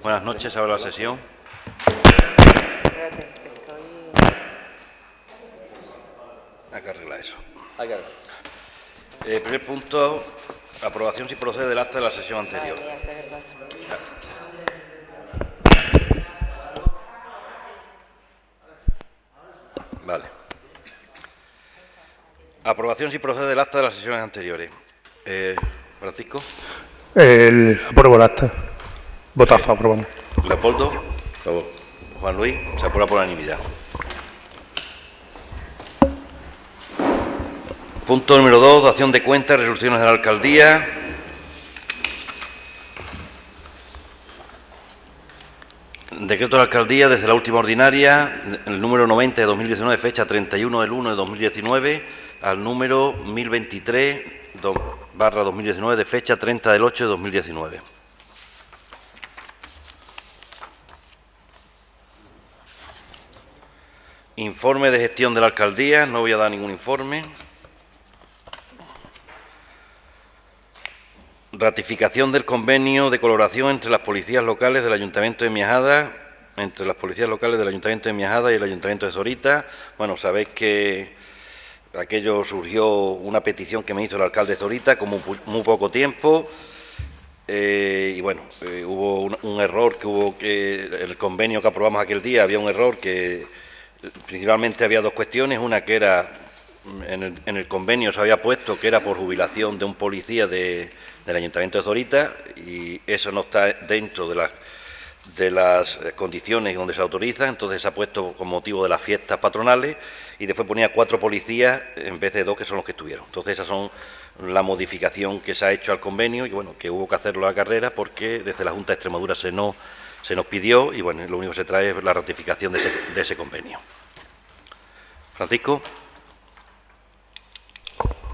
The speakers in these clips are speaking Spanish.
Buenas noches, abre la sesión. Hay que arreglar eso. Primer punto, aprobación si procede del acta de la sesión anterior. Vale. Aprobación si procede del acta de las sesiones anteriores. Francisco. Apruebo el acta. Vota a favor, vamos. Leopoldo. A favor. Juan Luis. Se aprueba por unanimidad. Punto número 2, dación de cuentas, resoluciones de la alcaldía. Decreto de la alcaldía desde la última ordinaria, el número 90 de 2019, fecha 31 del 1 de 2019, al número 1023/2019, de fecha 30 del 8 de 2019. Informe de gestión de la alcaldía, no voy a dar ningún informe. Ratificación del convenio de colaboración entre las policías locales del Ayuntamiento de Miajada, y el Ayuntamiento de Zorita. Bueno, sabéis que aquello surgió una petición que me hizo el alcalde de Zorita con muy poco tiempo. Y bueno, hubo un error que el convenio que aprobamos aquel día había un error que principalmente había dos cuestiones. Una que era, en el convenio se había puesto que era por jubilación de un policía del Ayuntamiento de Zorita, y eso no está dentro de las condiciones donde se autoriza. Entonces se ha puesto con motivo de las fiestas patronales, y después ponía 4 policías en vez de 2, que son los que estuvieron. Entonces esas son la modificación que se ha hecho al convenio, y bueno, que hubo que hacerlo a la carrera porque desde la Junta de Extremadura se nos pidió, y bueno, lo único que se trae es la ratificación de ese convenio. Francisco.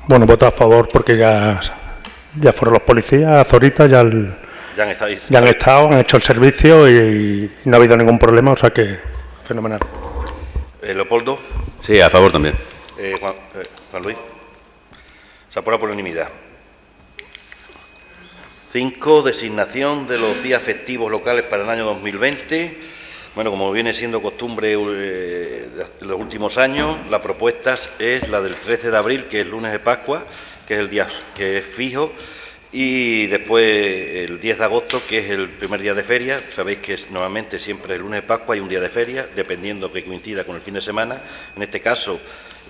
Bueno, vota a favor porque ya fueron los policías a Zorita, ya han estado, han hecho el servicio y no ha habido ningún problema, o sea que fenomenal. Leopoldo. Sí, a favor también. Juan Luis. Se aprueba por unanimidad. 5. Designación de los días festivos locales para el año 2020. Bueno, como viene siendo costumbre de los últimos años, la propuesta es la del 13 de abril, que es lunes de Pascua, que es el día que es fijo, y después el 10 de agosto, que es el primer día de feria. Sabéis que normalmente siempre el lunes de Pascua hay un día de feria, dependiendo que coincida con el fin de semana. En este caso,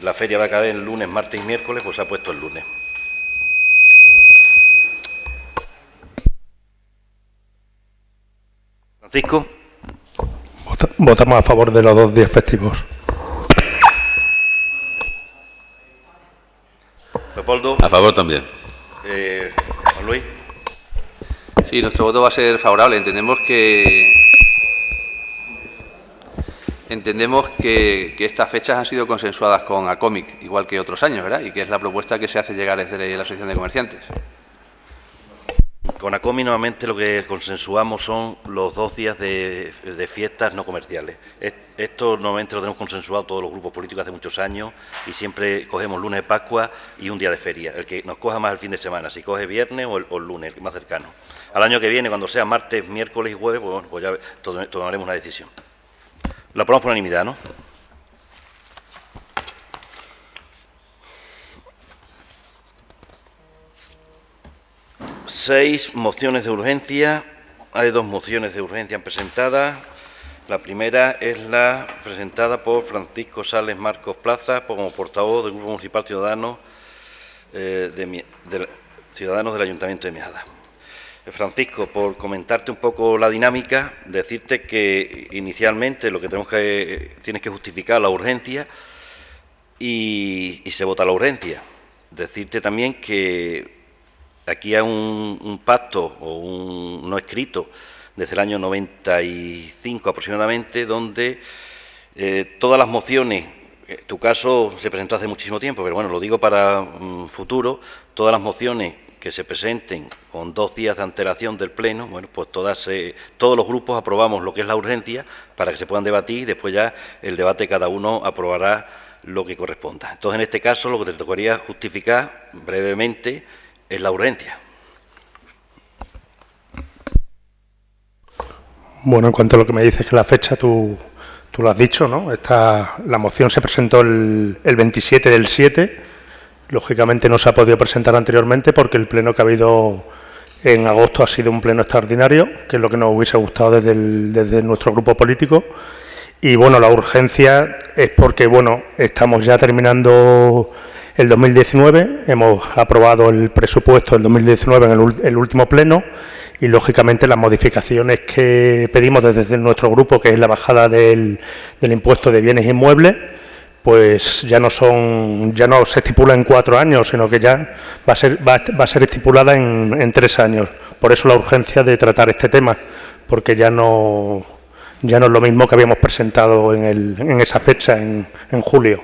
la feria va a caer el lunes, martes y miércoles, pues se ha puesto el lunes. Francisco. Votamos a favor de los 2 días festivos. Leopoldo. A favor también. Juan Luis. Sí, nuestro voto va a ser favorable. Entendemos que estas fechas han sido consensuadas con ACOMIC, igual que otros años, ¿verdad? Y que es la propuesta que se hace llegar desde la Asociación de Comerciantes. Con ACOMI normalmente lo que consensuamos son los 2 días de fiestas no comerciales. Esto normalmente lo tenemos consensuado todos los grupos políticos hace muchos años, y siempre cogemos lunes de Pascua y un día de feria. El que nos coja más el fin de semana, si coge viernes o el lunes, el más cercano. Al año que viene, cuando sea martes, miércoles y jueves, pues, bueno, pues ya tomaremos una decisión. La aprobamos por unanimidad, ¿no? Seis mociones de urgencia. Hay 2 mociones de urgencia presentadas. La primera es la presentada por Francisco Sales Marcos Plaza, como portavoz del Grupo Municipal Ciudadanos del Ayuntamiento de Miajada. Francisco, por comentarte un poco la dinámica, decirte que inicialmente lo que tienes que justificar la urgencia y se vota la urgencia. Decirte también que aquí hay un pacto o un no escrito desde el año 95 aproximadamente, donde todas las mociones, en tu caso se presentó hace muchísimo tiempo, pero bueno, lo digo para futuro, todas las mociones que se presenten con 2 días de antelación del Pleno, bueno, pues todos los grupos aprobamos lo que es la urgencia para que se puedan debatir, y después ya el debate cada uno aprobará lo que corresponda. Entonces, en este caso, lo que te tocaría justificar brevemente es la urgencia. Bueno, en cuanto a lo que me dices que la fecha, tú lo has dicho, ¿no? La moción se presentó el 27 del 7. Lógicamente no se ha podido presentar anteriormente porque el pleno que ha habido en agosto ha sido un pleno extraordinario, que es lo que nos hubiese gustado desde nuestro grupo político. Y bueno, la urgencia es porque bueno, estamos ya terminando el 2019, hemos aprobado el presupuesto del 2019 en el último pleno y lógicamente las modificaciones que pedimos desde nuestro grupo, que es la bajada del impuesto de bienes inmuebles, pues ya no se estipula en 4 años, sino que ya va a ser estipulada en 3 años. Por eso la urgencia de tratar este tema, porque ya no es lo mismo que habíamos presentado en esa fecha, en julio.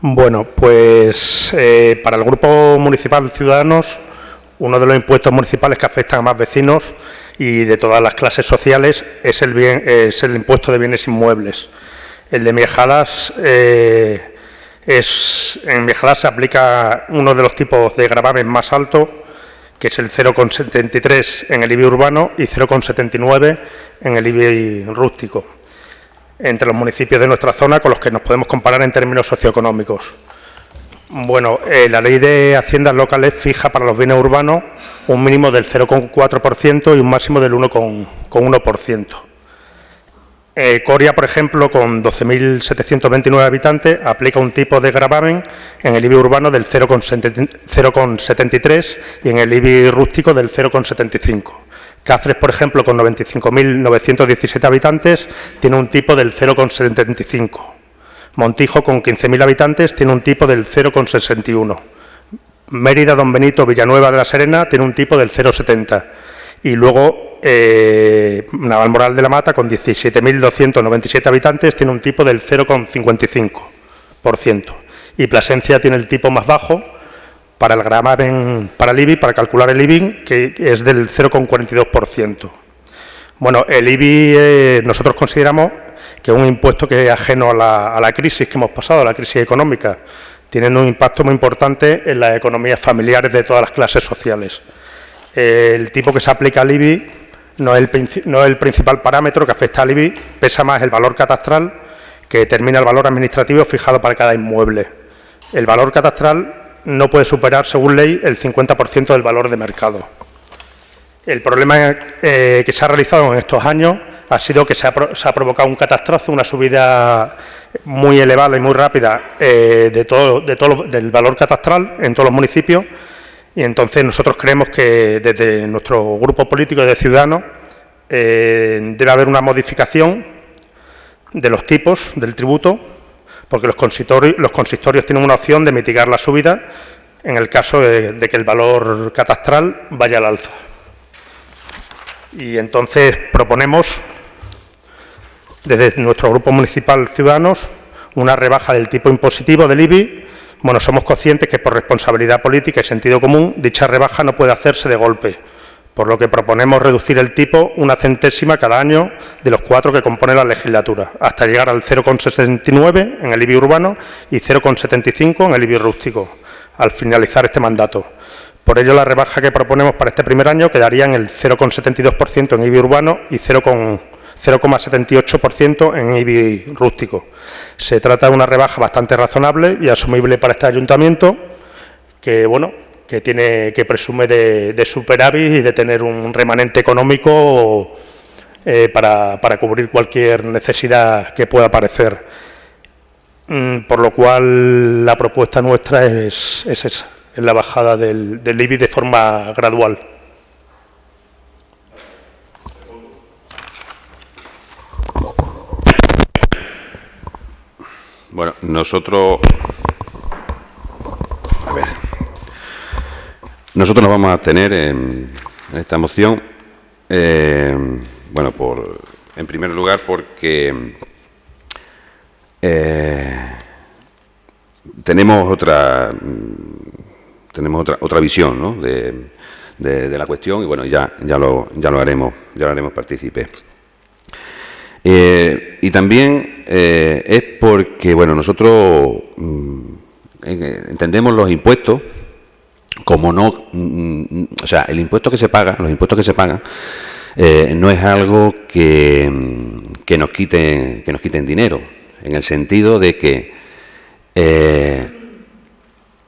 Bueno, pues para el Grupo Municipal Ciudadanos, uno de los impuestos municipales que afectan a más vecinos y de todas las clases sociales es el impuesto de bienes inmuebles. El de Miejadas, en Miejadas se aplica uno de los tipos de gravamen más alto, que es el 0,73 en el IBI urbano y 0,79 en el IBI rústico, entre los municipios de nuestra zona con los que nos podemos comparar en términos socioeconómicos. Bueno, la Ley de Haciendas Locales fija para los bienes urbanos un mínimo del 0,4% y un máximo del 1,1%. Coria, por ejemplo, con 12.729 habitantes, aplica un tipo de gravamen en el IBI urbano del 0,73 y en el IBI rústico del 0,75. Cáceres, por ejemplo, con 95.917 habitantes, tiene un tipo del 0,75. Montijo, con 15.000 habitantes, tiene un tipo del 0,61. Mérida, Don Benito, Villanueva de la Serena, tiene un tipo del 0,70. Y luego Navalmoral de la Mata, con 17.297 habitantes, tiene un tipo del 0,55%. Y Plasencia tiene el tipo más bajo para el gravamen, para el IBI, para calcular el IBI, que es del 0,42%. Bueno, el IBI nosotros consideramos que es un impuesto que es ajeno a la crisis que hemos pasado, a la crisis económica, tienen un impacto muy importante en las economías familiares de todas las clases sociales. El tipo que se aplica al IBI no es el principal parámetro que afecta al IBI, pesa más el valor catastral, que determina el valor administrativo fijado para cada inmueble. El valor catastral no puede superar, según ley, el 50% del valor de mercado. El problema que se ha realizado en estos años ha sido que se ha provocado un catastrazo, una subida muy elevada y muy rápida del valor catastral en todos los municipios, y entonces nosotros creemos que desde nuestro grupo político de Ciudadanos debe haber una modificación de los tipos del tributo, porque los consistorios tienen una opción de mitigar la subida en el caso de que el valor catastral vaya al alza. Y entonces proponemos, desde nuestro Grupo Municipal Ciudadanos, una rebaja del tipo impositivo del IBI. Bueno, somos conscientes que por responsabilidad política y sentido común, dicha rebaja no puede hacerse de golpe, por lo que proponemos reducir el tipo 1 centésima cada año de los 4 que compone la legislatura, hasta llegar al 0,69 en el IBI urbano y 0,75 en el IBI rústico, al finalizar este mandato. Por ello, la rebaja que proponemos para este primer año quedaría en el 0,72% en IBI urbano y 0,78% en IBI rústico. Se trata de una rebaja bastante razonable y asumible para este ayuntamiento, que presume de superávit y de tener un remanente económico para cubrir cualquier necesidad que pueda aparecer. Por lo cual, la propuesta nuestra es esa, es la bajada del IBI de forma gradual. Bueno, nosotros nos vamos a abstener en esta moción, en primer lugar porque tenemos otra visión, ¿no?, de la cuestión, y bueno, ya lo haremos partícipe. Y también es porque, bueno, nosotros entendemos los impuestos como no, o sea, el impuesto que se paga, los impuestos que se pagan, no es algo que nos quiten dinero, en el sentido de que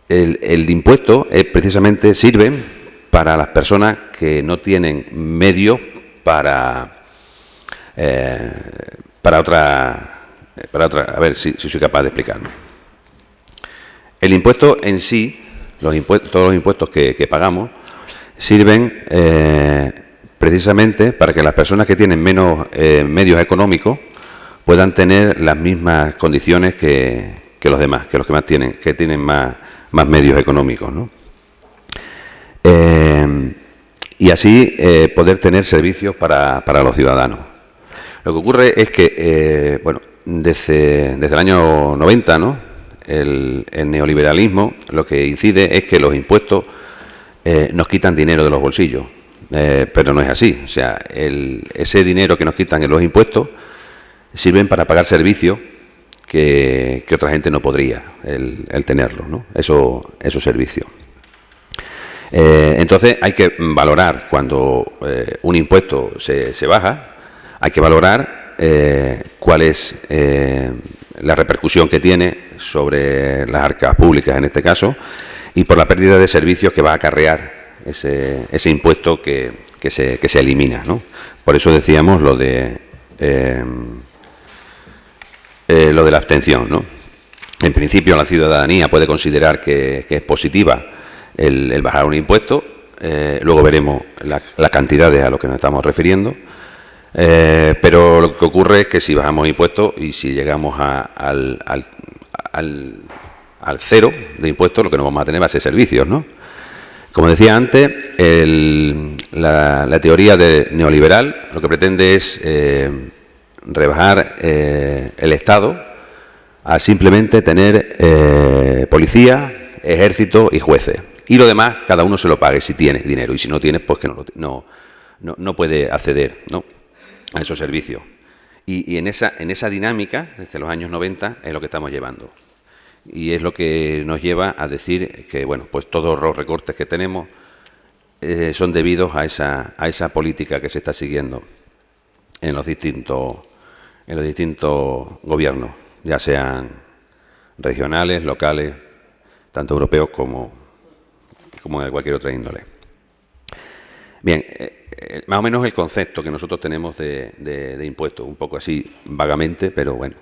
el impuesto precisamente sirve para las personas que no tienen medios para otra, a ver si soy capaz de explicarme. El impuesto en sí, todos los impuestos que pagamos, sirven precisamente para que las personas que tienen menos medios económicos puedan tener las mismas condiciones que los demás, que los que tienen más medios económicos, ¿no? Y así poder tener servicios para los ciudadanos. Lo que ocurre es que, bueno, desde el año 90, ¿no?, el neoliberalismo lo que incide es que los impuestos nos quitan dinero de los bolsillos, pero no es así. O sea, ese dinero que nos quitan en los impuestos sirven para pagar servicios que otra gente no podría el tenerlos, ¿no? Esos servicios. Entonces hay que valorar cuando un impuesto se baja, hay que valorar cuál es la repercusión que tiene sobre las arcas públicas en este caso y por la pérdida de servicios que va a acarrear ese impuesto que se elimina, ¿no? Por eso decíamos lo de la abstención, ¿no? En principio la ciudadanía puede considerar que es positiva el bajar un impuesto, luego veremos las cantidades a lo que nos estamos refiriendo, pero lo que ocurre es que si bajamos impuestos y si llegamos al cero de impuestos, lo que no vamos a tener va a ser servicios, ¿no? Como decía antes, la teoría neoliberal lo que pretende es rebajar el Estado a simplemente tener policía, ejército y jueces. Y lo demás, cada uno se lo pague si tiene dinero. Y si no tiene, pues que no puede acceder, ¿no?, a esos servicios. Y en esa dinámica, desde los años 90, es lo que estamos llevando. Y es lo que nos lleva a decir que, bueno, pues todos los recortes que tenemos son debidos a esa política que se está siguiendo en los distintos gobiernos, ya sean regionales, locales, tanto europeos como de cualquier otra índole. Bien, más o menos el concepto que nosotros tenemos de impuestos, un poco así vagamente, pero bueno.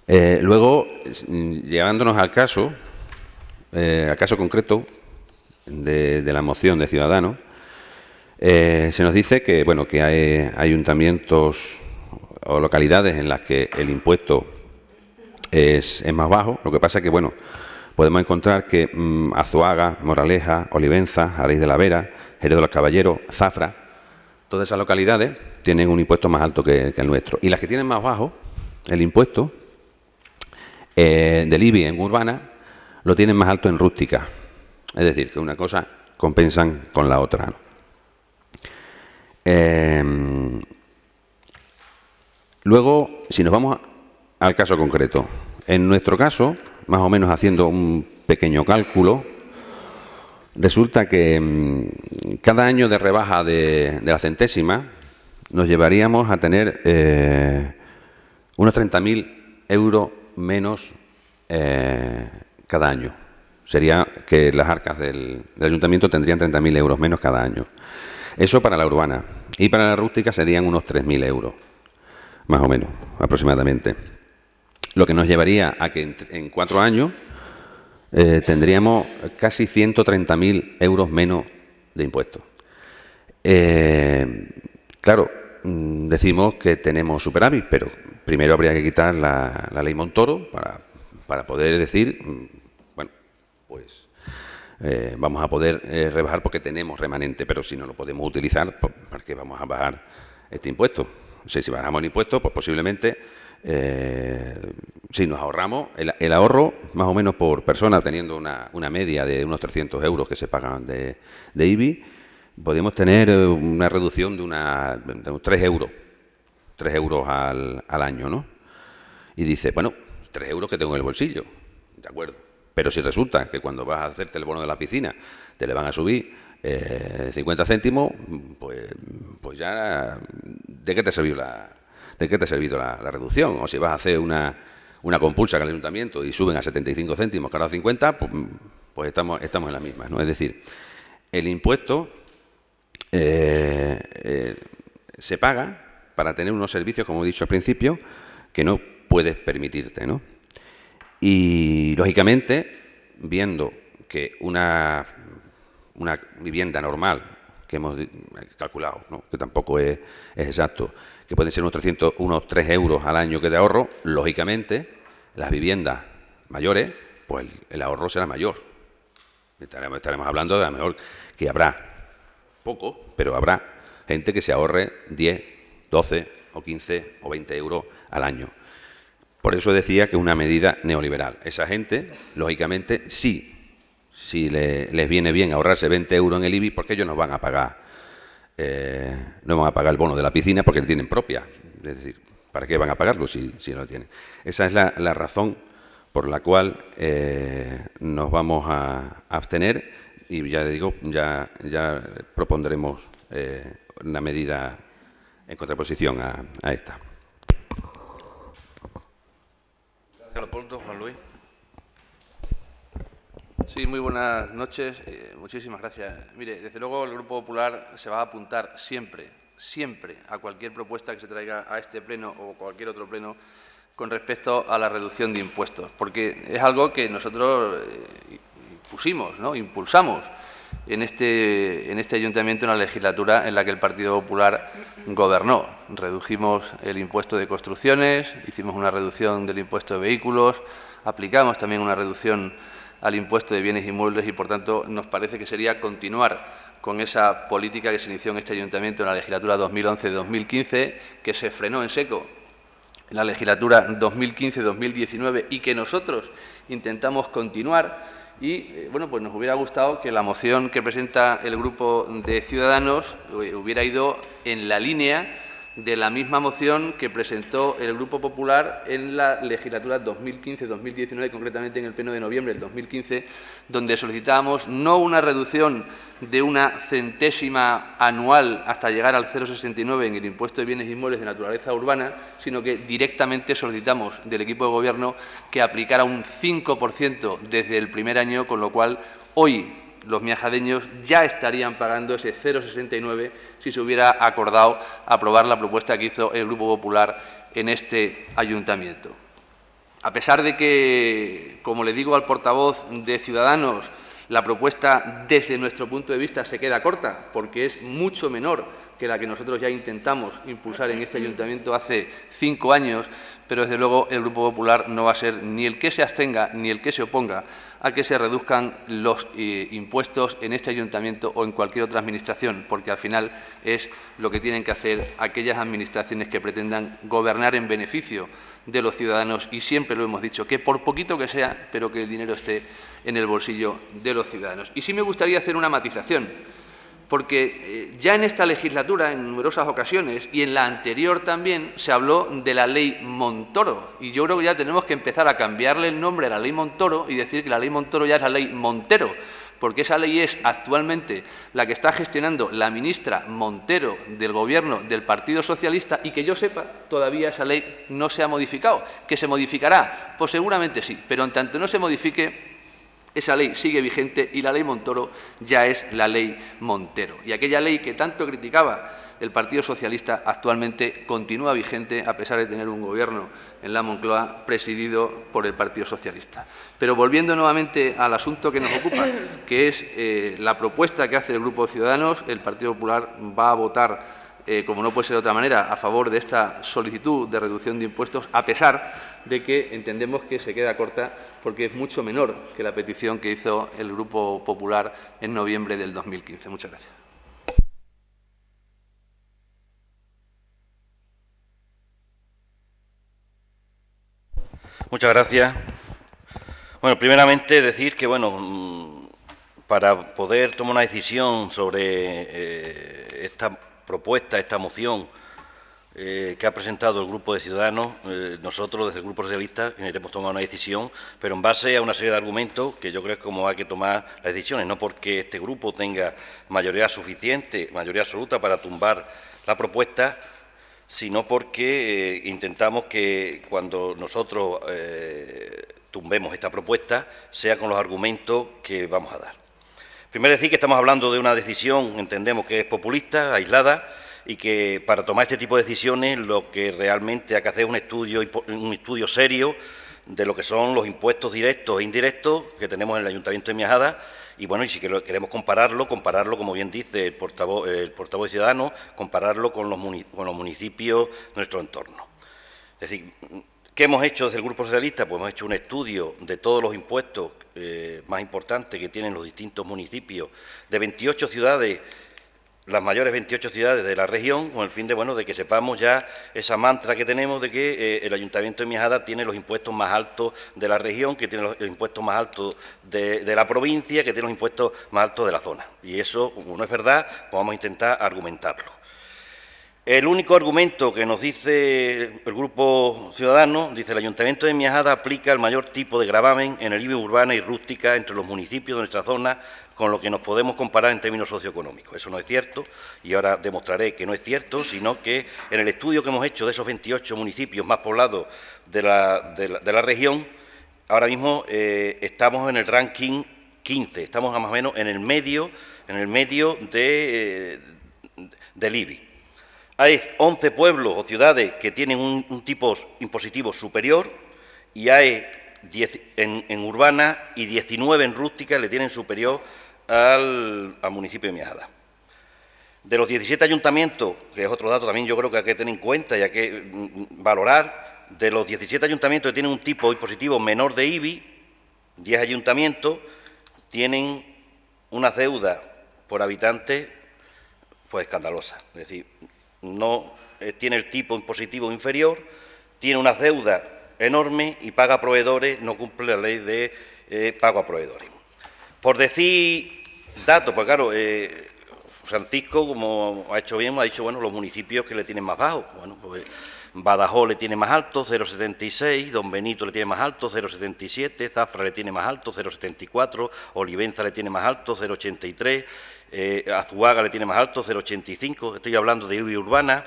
Luego, llevándonos al caso concreto de la moción de Ciudadanos, se nos dice que, bueno, que hay ayuntamientos o localidades en las que el impuesto es más bajo. Lo que pasa es que, bueno, podemos encontrar que Azuaga, Moraleja, Olivenza, Araiz de la Vera, Jerez de los Caballeros, Zafra, todas esas localidades tienen un impuesto más alto que el nuestro. Y las que tienen más bajo el impuesto del IBI en urbana lo tienen más alto en rústica. Es decir, que una cosa compensan con la otra, ¿no? Luego, si nos vamos al caso concreto, en nuestro caso, más o menos haciendo un pequeño cálculo, resulta que cada año de rebaja de la centésima nos llevaríamos a tener unos 30.000 euros menos cada año. Sería que las arcas del ayuntamiento tendrían 30.000 euros menos cada año. Eso para la urbana. Y para la rústica serían unos 3.000 euros, más o menos, aproximadamente. Lo que nos llevaría a que en 4 años tendríamos casi 130.000 euros menos de impuestos. Claro, decimos que tenemos superávit, pero primero habría que quitar la ley Montoro para poder decir, bueno, pues vamos a poder rebajar porque tenemos remanente, pero si no lo podemos utilizar, ¿para qué vamos a bajar este impuesto? O sea, si bajamos el impuesto, pues posiblemente, si nos ahorramos, el ahorro más o menos por persona, teniendo una media de unos 300 euros que se pagan de IBI, podemos tener una reducción de unos 3 euros al año, ¿no? Y dice, bueno, 3 euros que tengo en el bolsillo, de acuerdo, Pero si resulta que cuando vas a hacerte el bono de la piscina te le van a subir 50 céntimos, pues ya, ¿de qué te ha servido la reducción? O si vas a hacer una compulsa con el ayuntamiento y suben a 75 céntimos, que ahora a 50, pues estamos en la misma, ¿no? Es decir, el impuesto se paga para tener unos servicios, como he dicho al principio, que no puedes permitirte, ¿no? Y, lógicamente, viendo que una vivienda normal, que hemos calculado, ¿no?, que tampoco es exacto, que pueden ser unos 3 euros al año que de ahorro, lógicamente, las viviendas mayores, pues el ahorro será mayor. Estaremos hablando de a lo mejor que habrá poco, pero habrá gente que se ahorre 10, 12 o 15 o 20 euros al año. Por eso decía que es una medida neoliberal. Esa gente, lógicamente, sí, si les viene bien ahorrarse 20 euros en el IBI, porque ellos no van a pagar el bono de la piscina porque lo tienen propia. Es decir, ¿para qué van a pagarlo si no lo tienen? Esa es la razón por la cual nos vamos a abstener y ya digo, ya propondremos una medida en contraposición a esta. Juan Luis. Sí, muy buenas noches. Muchísimas gracias. Mire, desde luego el Grupo Popular se va a apuntar siempre a cualquier propuesta que se traiga a este pleno o cualquier otro pleno con respecto a la reducción de impuestos, porque es algo que nosotros pusimos, ¿no?, impulsamos en este ayuntamiento en la legislatura en la que el Partido Popular gobernó. Redujimos el impuesto de construcciones, hicimos una reducción del impuesto de vehículos, aplicamos también una reducción al impuesto de bienes inmuebles y, por tanto, nos parece que sería continuar con esa política que se inició en este ayuntamiento en la legislatura 2011-2015, que se frenó en seco en la legislatura 2015-2019 y que nosotros intentamos continuar. Y, bueno, pues nos hubiera gustado que la moción que presenta el Grupo de Ciudadanos hubiera ido en la línea de la misma moción que presentó el Grupo Popular en la legislatura 2015-2019, concretamente en el pleno de noviembre del 2015, donde solicitábamos no una reducción de una centésima anual hasta llegar al 0,69 en el impuesto de bienes inmuebles de naturaleza urbana, sino que directamente solicitamos del equipo de Gobierno que aplicara un 5% desde el primer año, con lo cual hoy los miajadeños ya estarían pagando ese 0,69 si se hubiera acordado aprobar la propuesta que hizo el Grupo Popular en este ayuntamiento. A pesar de que, como le digo al portavoz de Ciudadanos, la propuesta desde nuestro punto de vista se queda corta porque es mucho menor que la que nosotros ya intentamos impulsar en este ayuntamiento hace 5 años, pero desde luego el Grupo Popular no va a ser ni el que se abstenga ni el que se oponga a que se reduzcan los impuestos en este ayuntamiento o en cualquier otra administración, porque al final es lo que tienen que hacer aquellas administraciones que pretendan gobernar en beneficio de los ciudadanos, y siempre lo hemos dicho, que por poquito que sea, pero que el dinero esté en el bolsillo de los ciudadanos. Y sí me gustaría hacer una matización, porque ya en esta legislatura, en numerosas ocasiones, y en la anterior también, se habló de la Ley Montoro. Y yo creo que ya tenemos que empezar a cambiarle el nombre a la Ley Montoro y decir que la Ley Montoro ya es la Ley Montero, porque esa ley es actualmente la que está gestionando la ministra Montero del Gobierno del Partido Socialista y que yo sepa, todavía esa ley no se ha modificado. ¿Que se modificará? Pues seguramente sí, pero en tanto no se modifique, esa ley sigue vigente y la Ley Montoro ya es la Ley Montero. Y aquella ley que tanto criticaba el Partido Socialista actualmente continúa vigente a pesar de tener un Gobierno en la Moncloa presidido por el Partido Socialista. Pero volviendo nuevamente al asunto que nos ocupa, que es la propuesta que hace el Grupo de Ciudadanos, el Partido Popular va a votar, como no puede ser de otra manera, a favor de esta solicitud de reducción de impuestos, a pesar de que entendemos que se queda corta porque es mucho menor que la petición que hizo el Grupo Popular en noviembre del 2015. Muchas gracias. Muchas gracias. Bueno, primeramente decir que, bueno, para poder tomar una decisión sobre esta propuesta, esta moción, que ha presentado el Grupo de Ciudadanos, nosotros desde el Grupo Socialista iremos a tomar una decisión, pero en base a una serie de argumentos que yo creo que es como hay que tomar las decisiones, no porque este grupo tenga mayoría suficiente, mayoría absoluta para tumbar la propuesta, sino porque intentamos que cuando nosotros tumbemos esta propuesta sea con los argumentos que vamos a dar. Primero decir que estamos hablando de una decisión, entendemos que es populista, aislada, y que para tomar este tipo de decisiones lo que realmente hay que hacer es un estudio serio de lo que son los impuestos directos e indirectos que tenemos en el Ayuntamiento de Miajada, y bueno, y si queremos compararlo, como bien dice el portavoz de Ciudadanos, compararlo con los municipios de nuestro entorno. Es decir, ¿qué hemos hecho desde el Grupo Socialista? Pues hemos hecho un estudio de todos los impuestos más importantes que tienen los distintos municipios de 28 ciudades, las mayores 28 ciudades de la región, con el fin de que sepamos ya esa mantra que tenemos de que el Ayuntamiento de Miajada tiene los impuestos más altos de la región, que tiene los impuestos más altos de la provincia, que tiene los impuestos más altos de la zona. Y eso, como no es verdad, pues vamos a intentar argumentarlo. El único argumento que nos dice el Grupo Ciudadano, dice: el Ayuntamiento de Miajada aplica el mayor tipo de gravamen en el IBI urbana y rústica entre los municipios de nuestra zona, con lo que nos podemos comparar en términos socioeconómicos. Eso no es cierto, y ahora demostraré que no es cierto, sino que en el estudio que hemos hecho de esos 28 municipios más poblados de la región, ahora mismo estamos en el ranking 15, estamos más o menos en el medio del IBI. Hay 11 pueblos o ciudades que tienen un tipo impositivo superior, y hay 10 en urbana y 19 en rústica le tienen superior al municipio de Miajada. De los 17 ayuntamientos, que es otro dato también yo creo que hay que tener en cuenta y hay que valorar, de los 17 ayuntamientos que tienen un tipo impositivo menor de IBI, 10 ayuntamientos tienen una deuda por habitante pues escandalosa. Es decir, no tiene el tipo impositivo inferior, tiene una deuda enorme y paga a proveedores, no cumple la ley de pago a proveedores. Por decir datos, pues claro, Francisco, como ha hecho bien, ha dicho, bueno, los municipios que le tienen más bajo. Bueno, pues Badajoz le tiene más alto, 0,76, Don Benito le tiene más alto, 0,77, Zafra le tiene más alto, 0,74, Olivenza le tiene más alto, 0,83, Azuaga le tiene más alto, 0,85, estoy hablando de IBI urbana.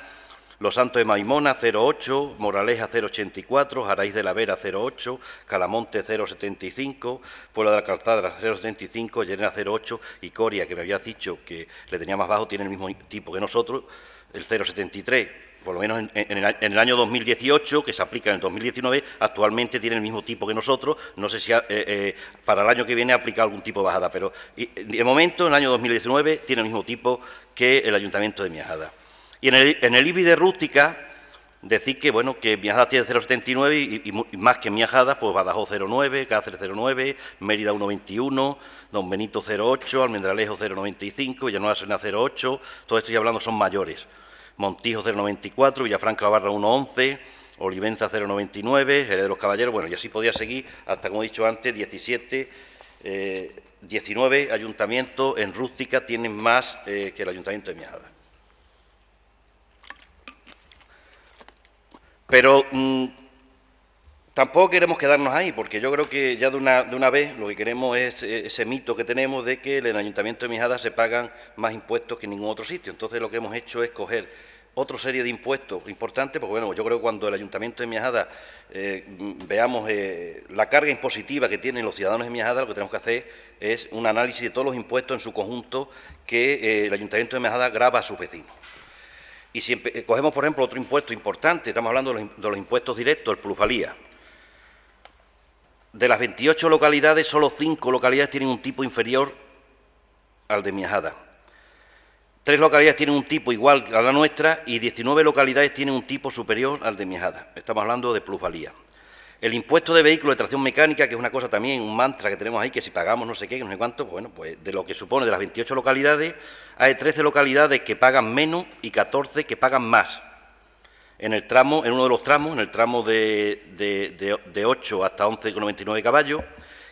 Los Santos de Maimona, 0,8, Moraleja, 0,84, Jaraíz de la Vera, 0,8, Calamonte, 0,75, Puebla de la Calzada, 0,75, Llerena, 0,8, y Coria, que me habías dicho que le tenía más bajo, tiene el mismo tipo que nosotros, el 0,73. Por lo menos en el año 2018, que se aplica en el 2019, actualmente tiene el mismo tipo que nosotros. No sé si para el año que viene aplica algún tipo de bajada, pero de momento, en el año 2019, tiene el mismo tipo que el Ayuntamiento de Miajada. Y en el IBI de rústica, decir que, bueno, que Miajada tiene 0,79 y más que Miajada, pues Badajoz 0,9, Cáceres 0,9, Mérida 1,21, Don Benito 0,8, Almendralejo 0,95, Villanueva Serena 0,8, todo esto ya hablando son mayores. Montijo 0,94, Villafranca la Barra 1,11, Olivenza 0,99, Jerez de los Caballeros, bueno, y así podía seguir hasta, como he dicho antes, 19 ayuntamientos en rústica tienen más que el Ayuntamiento de Miajada. Pero tampoco queremos quedarnos ahí, porque yo creo que ya de una vez lo que queremos es ese mito que tenemos de que en el Ayuntamiento de Miajada se pagan más impuestos que en ningún otro sitio. Entonces lo que hemos hecho es coger otra serie de impuestos importantes, porque bueno, yo creo que cuando el Ayuntamiento de Miajada veamos la carga impositiva que tienen los ciudadanos de Miajada, lo que tenemos que hacer es un análisis de todos los impuestos en su conjunto que el Ayuntamiento de Miajada grava a sus vecinos. Y si cogemos, por ejemplo, otro impuesto importante, estamos hablando de los impuestos directos, el plusvalía. De las 28 localidades, solo 5 localidades tienen un tipo inferior al de Miajada. 3 localidades tienen un tipo igual a la nuestra y 19 localidades tienen un tipo superior al de Miajada. Estamos hablando de plusvalía. El impuesto de vehículos de tracción mecánica, que es una cosa también, un mantra que tenemos ahí, que si pagamos no sé qué, no sé cuánto, pues bueno, pues de lo que supone de las 28 localidades, hay 13 localidades que pagan menos y 14 que pagan más. En uno de los tramos, en el tramo de 8 hasta 11,99 caballos,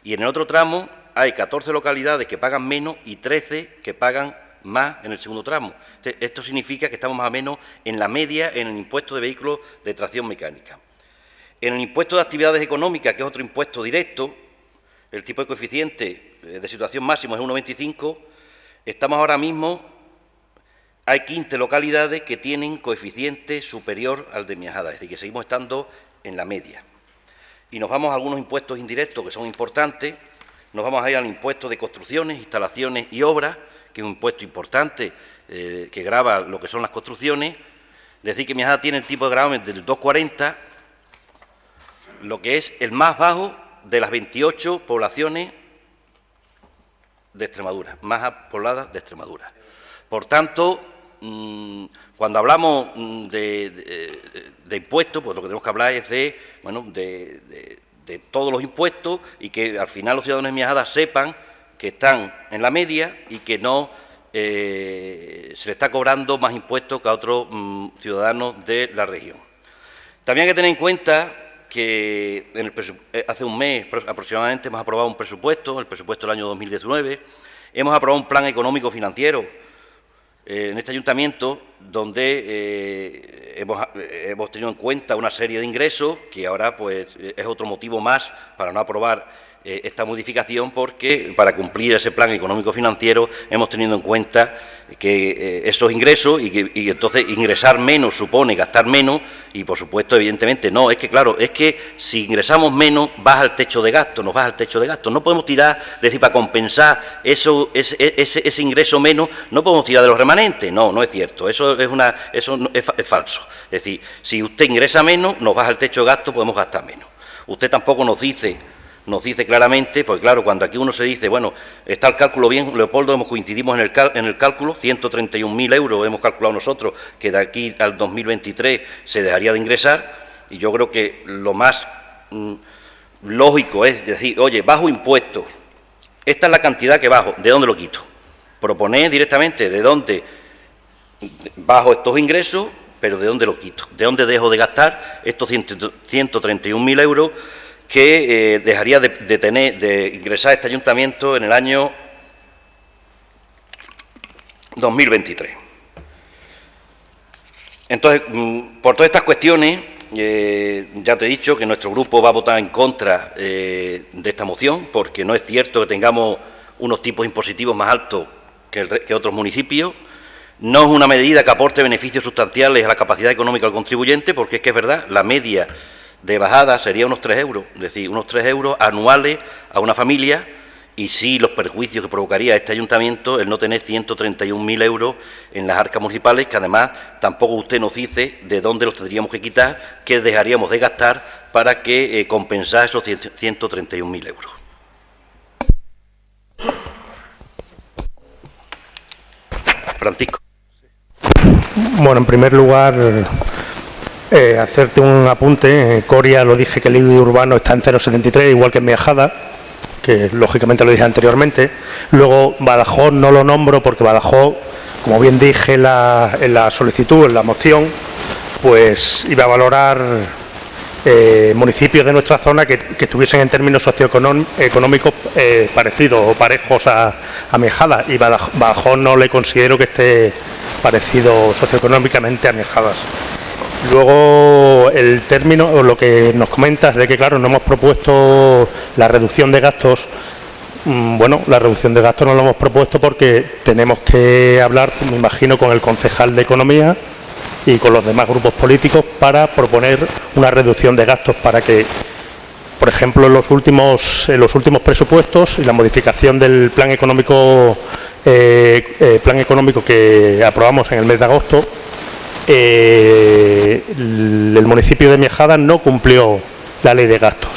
y en el otro tramo hay 14 localidades que pagan menos y 13 que pagan más en el segundo tramo. Esto significa que estamos más o menos en la media en el impuesto de vehículos de tracción mecánica. En el impuesto de actividades económicas, que es otro impuesto directo, el tipo de coeficiente de situación máximo es 1,25, estamos ahora mismo, hay 15 localidades que tienen coeficiente superior al de Miajada, es decir, que seguimos estando en la media. Y nos vamos a algunos impuestos indirectos que son importantes, nos vamos a ir al impuesto de construcciones, instalaciones y obras, que es un impuesto importante que grava lo que son las construcciones. Es decir, que Miajada tiene el tipo de gravamen del 2,40, lo que es el más bajo de las 28 poblaciones de Extremadura, más pobladas de Extremadura. Por tanto, cuando hablamos de impuestos, pues lo que tenemos que hablar es de todos los impuestos y que al final los ciudadanos de Miajada sepan que están en la media y que no se le está cobrando más impuestos que a otros ciudadanos de la región. También hay que tener en cuenta que hace un mes aproximadamente hemos aprobado un presupuesto, el presupuesto del año 2019, hemos aprobado un plan económico financiero en este ayuntamiento donde hemos tenido en cuenta una serie de ingresos que ahora pues es otro motivo más para no aprobar esta modificación, porque para cumplir ese plan económico financiero hemos tenido en cuenta que esos ingresos y entonces ingresar menos supone gastar menos y por supuesto evidentemente no, es que claro, es que si ingresamos menos baja el techo de gasto, nos baja el techo de gasto, no podemos tirar, es decir, para compensar ese ingreso menos, no podemos tirar de los remanentes, no es cierto, eso es falso, es decir, si usted ingresa menos, nos baja el techo de gasto, podemos gastar menos. Usted tampoco nos dice claramente, porque claro, cuando aquí uno se dice, bueno, está el cálculo bien, Leopoldo, coincidimos en el cálculo, 131.000 euros hemos calculado nosotros que de aquí al 2023 se dejaría de ingresar, y yo creo que lo más lógico es decir, oye, bajo impuestos, esta es la cantidad que bajo, ¿de dónde lo quito? Proponer directamente de dónde bajo estos ingresos, pero de dónde lo quito, de dónde dejo de gastar estos 131.000 euros que dejaría de ingresar este ayuntamiento en el año 2023. Entonces, por todas estas cuestiones, ya te he dicho que nuestro grupo va a votar en contra de esta moción, porque no es cierto que tengamos unos tipos impositivos más altos que otros municipios. No es una medida que aporte beneficios sustanciales a la capacidad económica del contribuyente, porque es que es verdad, la media de bajada sería unos 3 euros, es decir, unos 3 euros anuales a una familia, y sí los perjuicios que provocaría este ayuntamiento el no tener 131.000 euros en las arcas municipales, que además tampoco usted nos dice de dónde los tendríamos que quitar, qué dejaríamos de gastar para que compensar esos 131.000 euros. Francisco. Bueno, en primer lugar, hacerte un apunte. En Coria lo dije que el IBI urbano está en 0,73, igual que en Miajada, que lógicamente lo dije anteriormente. Luego Badajoz no lo nombro porque Badajoz, como bien dije en la solicitud, en la moción, pues iba a valorar municipios de nuestra zona que estuviesen en términos socioeconómicos parecidos o parejos a Miajada, y Badajoz no le considero que esté parecido socioeconómicamente a Miajadas. Luego, el término, o lo que nos comentas de que, claro, no hemos propuesto la reducción de gastos. Bueno, la reducción de gastos no lo hemos propuesto porque tenemos que hablar, me imagino, con el concejal de Economía y con los demás grupos políticos para proponer una reducción de gastos para que, por ejemplo, en los últimos presupuestos y la modificación del plan económico que aprobamos en el mes de agosto, el municipio de Miajada no cumplió la ley de gastos,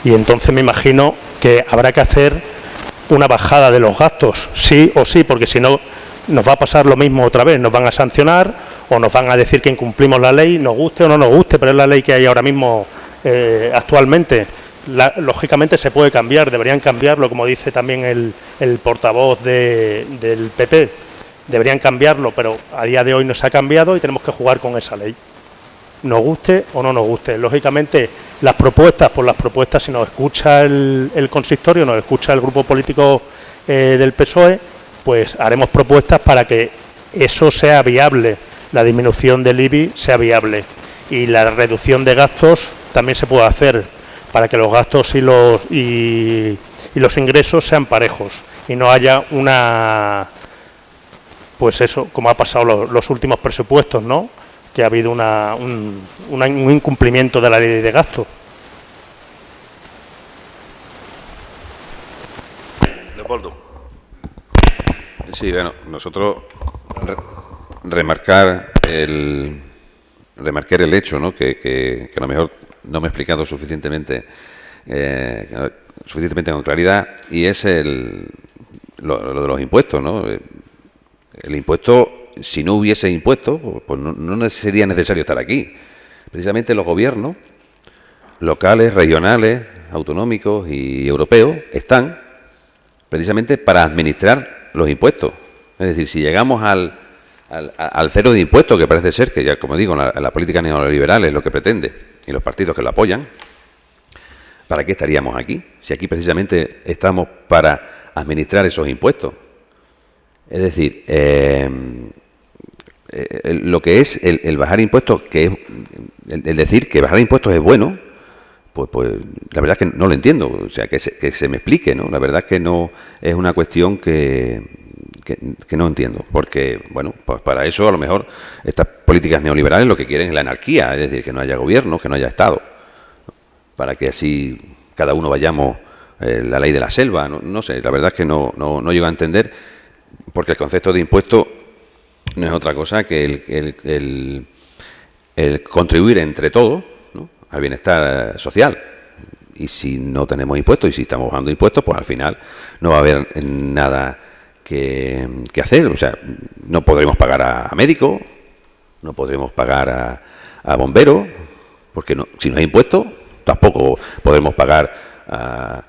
y entonces me imagino que habrá que hacer una bajada de los gastos, sí o sí, porque si no nos va a pasar lo mismo otra vez, nos van a sancionar o nos van a decir que incumplimos la ley, nos guste o no nos guste, pero es la ley que hay ahora mismo actualmente. Lógicamente se puede cambiar, deberían cambiarlo, como dice también el portavoz del PP. Deberían cambiarlo, pero a día de hoy no se ha cambiado y tenemos que jugar con esa ley, nos guste o no nos guste. Lógicamente, las propuestas, si nos escucha el consistorio, nos escucha el grupo político del PSOE, pues haremos propuestas para que eso sea viable, la disminución del IBI sea viable y la reducción de gastos también se puede hacer para que los gastos y los ingresos sean parejos y no haya pues eso, como ha pasado los últimos presupuestos, ¿no? Que ha habido un incumplimiento de la ley de gasto. Leopoldo. Sí, bueno, nosotros remarcar el hecho, ¿no? Que a lo mejor no me he explicado suficientemente con claridad, y es lo de los impuestos, ¿no? El impuesto, si no hubiese impuestos, pues no sería necesario estar aquí. Precisamente los gobiernos locales, regionales, autonómicos y europeos están precisamente para administrar los impuestos. Es decir, si llegamos al cero de impuestos, que parece ser que ya, como digo, la política neoliberal es lo que pretende y los partidos que lo apoyan, ¿para qué estaríamos aquí? Si aquí precisamente estamos para administrar esos impuestos. Es decir, lo que es el bajar impuestos, que es el decir que bajar impuestos es bueno, pues la verdad es que no lo entiendo. O sea, que se me explique, ¿no? La verdad es que no es una cuestión que no entiendo, porque, bueno, pues para eso a lo mejor estas políticas neoliberales lo que quieren es la anarquía, es decir, que no haya gobierno, que no haya Estado, para que así cada uno vayamos la ley de la selva, no sé, la verdad es que no llego a entender, porque el concepto de impuesto no es otra cosa que el contribuir entre todos, ¿no?, al bienestar social. Y si no tenemos impuestos y si estamos bajando impuestos, pues al final no va a haber nada que hacer. O sea, no podremos pagar a médicos, no podremos pagar a bomberos, porque si no hay impuestos, tampoco podremos pagar a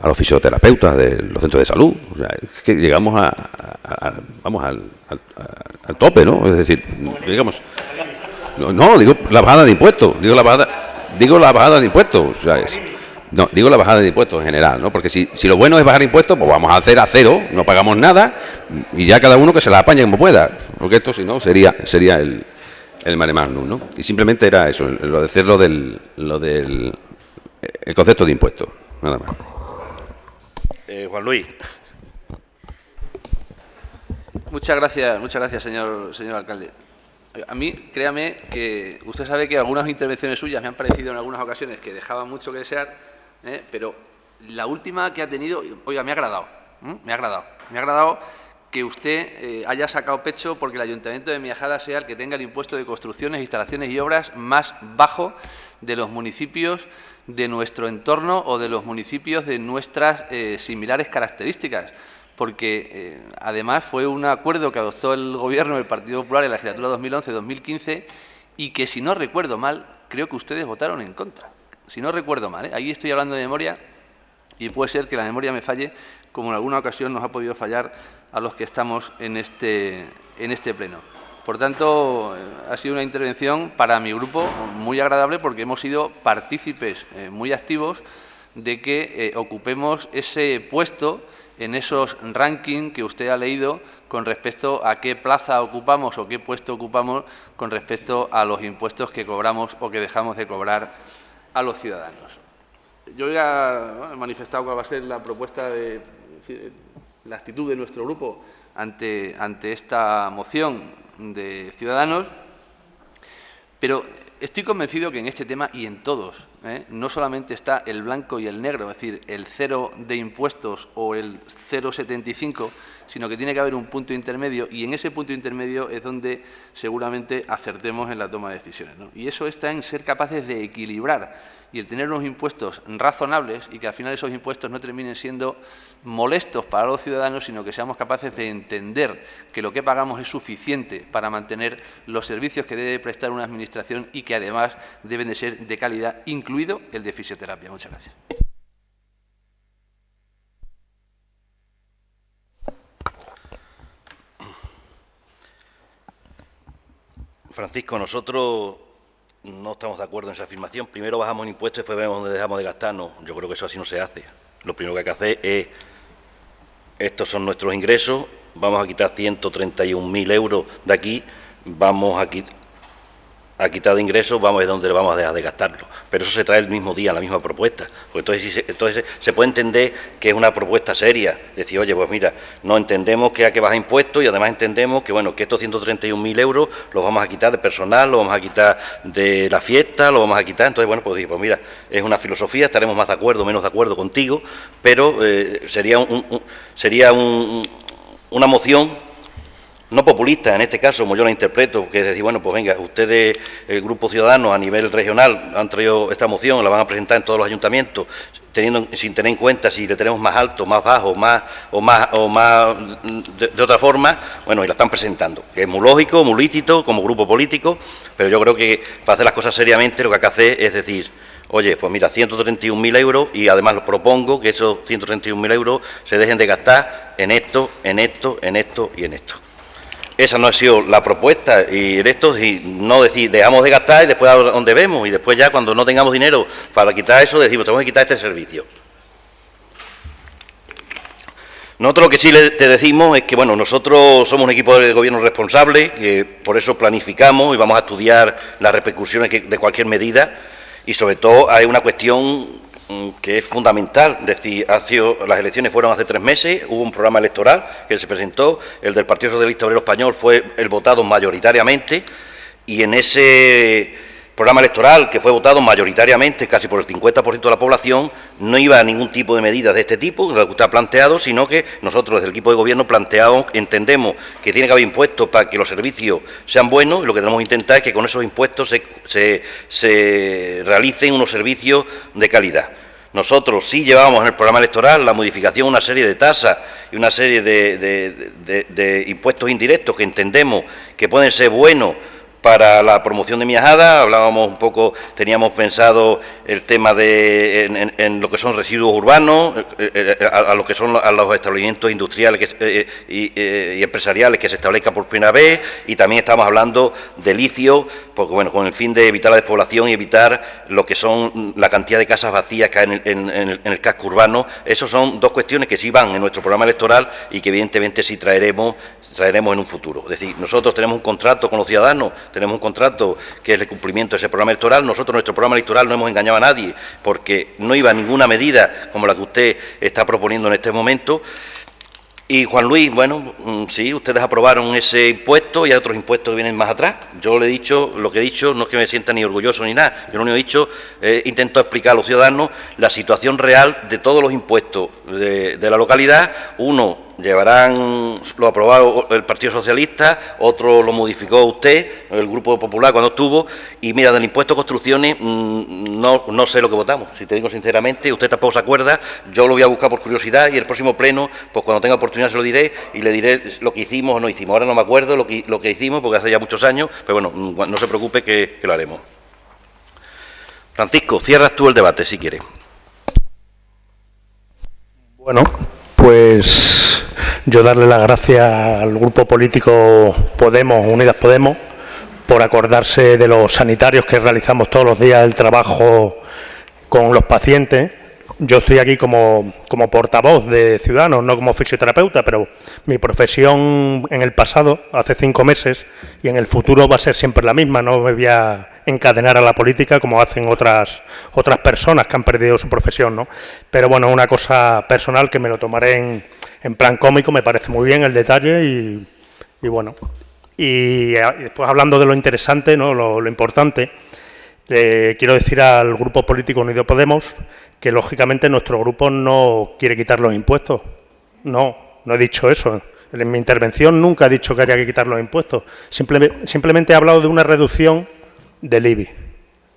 los fisioterapeutas de los centros de salud. O sea, es que llegamos vamos al tope, ¿no? Es decir, digamos, no digo la bajada de impuestos, digo la bajada de impuestos, o sea, digo la bajada de impuestos en general, ¿no? Porque si lo bueno es bajar impuestos, pues vamos a hacer a cero, no pagamos nada y ya cada uno que se la apañe como pueda, porque esto si no sería el mare magnum, ¿no? Y simplemente era eso, lo de hacer lo del el concepto de impuestos, nada más. Juan Luis. Muchas gracias, señor alcalde. A mí, créame, que usted sabe que algunas intervenciones suyas me han parecido en algunas ocasiones que dejaban mucho que desear, pero la última que ha tenido, oiga, me ha agradado. Me ha agradado que usted haya sacado pecho porque el Ayuntamiento de Miajada sea el que tenga el impuesto de construcciones, instalaciones y obras más bajo de los municipios de nuestro entorno o de los municipios de nuestras similares características. Porque además fue un acuerdo que adoptó el Gobierno del Partido Popular en la legislatura 2011-2015 y que, si no recuerdo mal, creo que ustedes votaron en contra. Si no recuerdo mal, ahí estoy hablando de memoria y puede ser que la memoria me falle, como en alguna ocasión nos ha podido fallar a los que estamos en este pleno. Por tanto, ha sido una intervención para mi grupo muy agradable porque hemos sido partícipes muy activos de que ocupemos ese puesto en esos rankings que usted ha leído con respecto a qué plaza ocupamos o qué puesto ocupamos con respecto a los impuestos que cobramos o que dejamos de cobrar a los ciudadanos. Yo ya he manifestado cuál va a ser la propuesta la actitud de nuestro grupo ante esta moción de Ciudadanos, pero estoy convencido que en este tema y en todos, no solamente está el blanco y el negro, es decir, el cero de impuestos o el 0,75, sino que tiene que haber un punto intermedio y en ese punto intermedio es donde seguramente acertemos en la toma de decisiones, ¿no? Y eso está en ser capaces de equilibrar y el tener unos impuestos razonables y que al final esos impuestos no terminen siendo molestos para los ciudadanos, sino que seamos capaces de entender que lo que pagamos es suficiente para mantener los servicios que debe prestar una administración y que además deben de ser de calidad, incluido el de fisioterapia. Muchas gracias. Francisco, nosotros no estamos de acuerdo en esa afirmación. Primero bajamos impuestos y después vemos dónde dejamos de gastarnos. Yo creo que eso así no se hace. Lo primero que hay que hacer es estos son nuestros ingresos, vamos a quitar 131.000 euros de aquí, vamos a quitar de ingresos, vamos a ver dónde vamos a dejar de gastarlo. Pero eso se trae el mismo día, la misma propuesta. Porque entonces se puede entender que es una propuesta seria. Decir, oye, pues mira, no entendemos que hay que bajar impuestos y además entendemos que, bueno, que estos 131.000 euros los vamos a quitar de personal, los vamos a quitar de la fiesta, los vamos a quitar. Entonces, bueno, pues mira, es una filosofía, estaremos más de acuerdo o menos de acuerdo contigo, pero sería una moción no populista, en este caso, como yo la interpreto, que es decir, bueno, pues venga, ustedes, el Grupo Ciudadanos a nivel regional, han traído esta moción, la van a presentar en todos los ayuntamientos, sin tener en cuenta si le tenemos más alto, más bajo, más de otra forma, bueno, y la están presentando, que es muy lógico, muy lícito, como grupo político, pero yo creo que para hacer las cosas seriamente lo que hay que hacer es decir, oye, pues mira, 131.000 euros y además lo propongo que esos 131.000 euros se dejen de gastar en esto, en esto, en esto y en esto. Esa no ha sido la propuesta y en esto si no decir dejamos de gastar y después a donde vemos y después ya cuando no tengamos dinero para quitar eso decimos tenemos que quitar este servicio. Nosotros lo que sí te decimos es que bueno, nosotros somos un equipo de gobierno responsable, que por eso planificamos y vamos a estudiar las repercusiones de cualquier medida y sobre todo hay una cuestión que es fundamental, es decir, las elecciones fueron hace 3 meses, hubo un programa electoral que se presentó, el del Partido Socialista Obrero Español fue el votado mayoritariamente y en ese programa electoral que fue votado mayoritariamente, casi por el 50% de la población, no iba a ningún tipo de medidas de este tipo, de lo que usted ha planteado, sino que nosotros desde el equipo de gobierno planteamos, entendemos que tiene que haber impuestos para que los servicios sean buenos y lo que tenemos que intentar es que con esos impuestos se realicen unos servicios de calidad. Nosotros sí llevábamos en el programa electoral la modificación de una serie de tasas y una serie de impuestos indirectos que entendemos que pueden ser buenos para la promoción de Miajada. Hablábamos un poco, teníamos pensado el tema en lo que son residuos urbanos, a lo que son a los establecimientos industriales y empresariales que se establezcan por primera vez, y también estamos hablando de litio, porque bueno, con el fin de evitar la despoblación y evitar lo que son la cantidad de casas vacías que hay en el casco urbano. Esas son dos cuestiones que sí van en nuestro programa electoral y que evidentemente sí traeremos en un futuro. Es decir, nosotros tenemos un contrato con los ciudadanos, tenemos un contrato que es el cumplimiento de ese programa electoral. Nosotros, nuestro programa electoral, no hemos engañado a nadie, porque no iba a ninguna medida como la que usted está proponiendo en este momento. Y Juan Luis, bueno, sí, ustedes aprobaron ese impuesto y hay otros impuestos que vienen más atrás. Yo le he dicho, lo que he dicho no es que me sienta ni orgulloso ni nada. Yo lo único que he dicho, intento explicar a los ciudadanos la situación real de todos los impuestos de la localidad. Uno llevarán lo aprobado el Partido Socialista, otro lo modificó usted, el Grupo Popular cuando estuvo, y mira, del impuesto a construcciones no sé lo que votamos, si te digo sinceramente, usted tampoco se acuerda, yo lo voy a buscar por curiosidad y el próximo pleno, pues cuando tenga oportunidad se lo diré y le diré lo que hicimos o no hicimos. Ahora no me acuerdo lo que hicimos porque hace ya muchos años, pero bueno, no se preocupe que lo haremos. Francisco, cierras tú el debate si quieres. Bueno, pues yo darle las gracias al grupo político Podemos, Unidas Podemos, por acordarse de los sanitarios que realizamos todos los días el trabajo con los pacientes. Yo estoy aquí como portavoz de Ciudadanos, no como fisioterapeuta, pero mi profesión en el pasado, hace 5 meses, y en el futuro va a ser siempre la misma. No me voy a encadenar a la política como hacen otras personas que han perdido su profesión, ¿no? Pero bueno, una cosa personal que me lo tomaré en plan cómico, me parece muy bien el detalle y bueno. Y después hablando de lo interesante, ¿no? Lo importante, quiero decir al grupo político Unidos Podemos que lógicamente nuestro grupo no quiere quitar los impuestos. No he dicho eso. En mi intervención nunca he dicho que haya que quitar los impuestos. Simplemente he hablado de una reducción del IBI.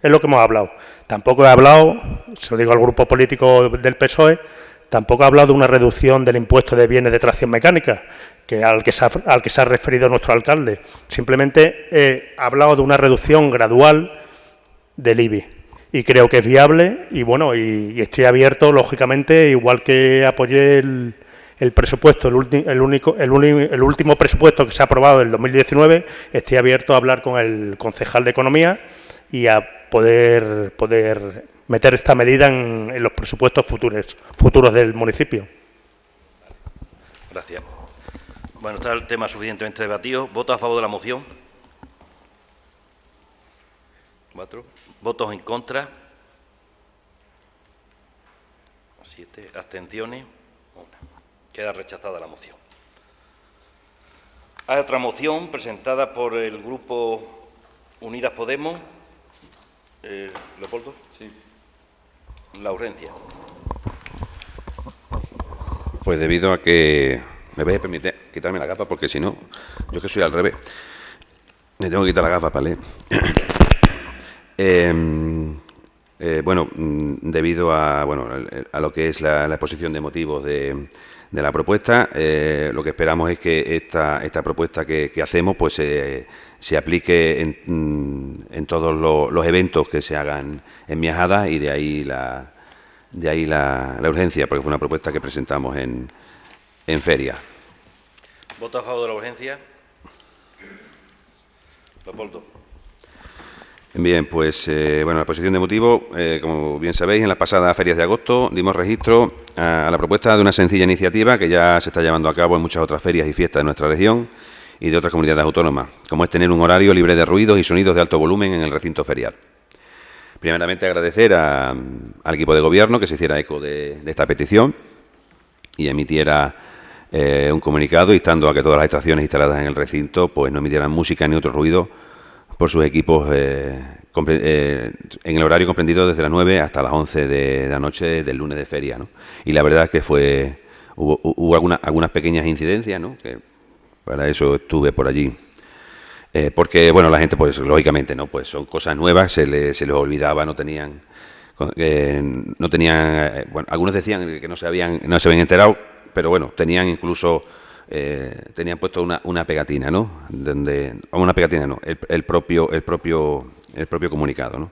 Es lo que hemos hablado. Tampoco he hablado, se lo digo al grupo político del PSOE, tampoco he hablado de una reducción del impuesto de bienes de tracción mecánica, al que se ha referido nuestro alcalde. Simplemente he hablado de una reducción gradual del IBI. Y creo que es viable y bueno, y estoy abierto, lógicamente, igual que apoyé el presupuesto, el último presupuesto que se ha aprobado del 2019, estoy abierto a hablar con el concejal de Economía y a poder meter esta medida en los presupuestos futuros del municipio. Gracias. Bueno, está el tema suficientemente debatido. ¿Votos a favor de la moción? 4. ¿Votos en contra? 7. ¿Abstenciones? 1. Queda rechazada la moción. Hay otra moción presentada por el Grupo Unidas Podemos. ¿Leopoldo? Sí. La urgencia. Pues debido a que... Me vais a permitir quitarme la gafa porque si no, yo que soy al revés. Me tengo que quitar la gafa para leer. Bueno, debido a, bueno, a lo que es la exposición de motivos de la propuesta, lo que esperamos es que esta propuesta que hacemos pues se aplique en todos los eventos que se hagan en Miajada, y de ahí la urgencia, porque fue una propuesta que presentamos en feria. ¿Voto a favor de la urgencia? Leopoldo. Bien, pues bueno, la exposición de motivos, como bien sabéis, en las pasadas ferias de agosto dimos registro a la propuesta de una sencilla iniciativa que ya se está llevando a cabo en muchas otras ferias y fiestas de nuestra región y de otras comunidades autónomas, como es tener un horario libre de ruidos y sonidos de alto volumen en el recinto ferial. Primeramente, agradecer al equipo de gobierno que se hiciera eco de esta petición y emitiera un comunicado instando a que todas las estaciones instaladas en el recinto pues no emitieran música ni otro ruido por sus equipos en el horario comprendido desde las 9 hasta las 11 de la noche del lunes de feria, ¿no? Y la verdad es que hubo algunas pequeñas incidencias, ¿no? Que para eso estuve por allí. Porque, bueno, la gente, pues, lógicamente, ¿no? Pues son cosas nuevas, se les olvidaba, no tenían, bueno, algunos decían que no se habían enterado, pero bueno, tenían incluso, tenían puesto una pegatina, ¿no? Una pegatina no, el propio comunicado, ¿no?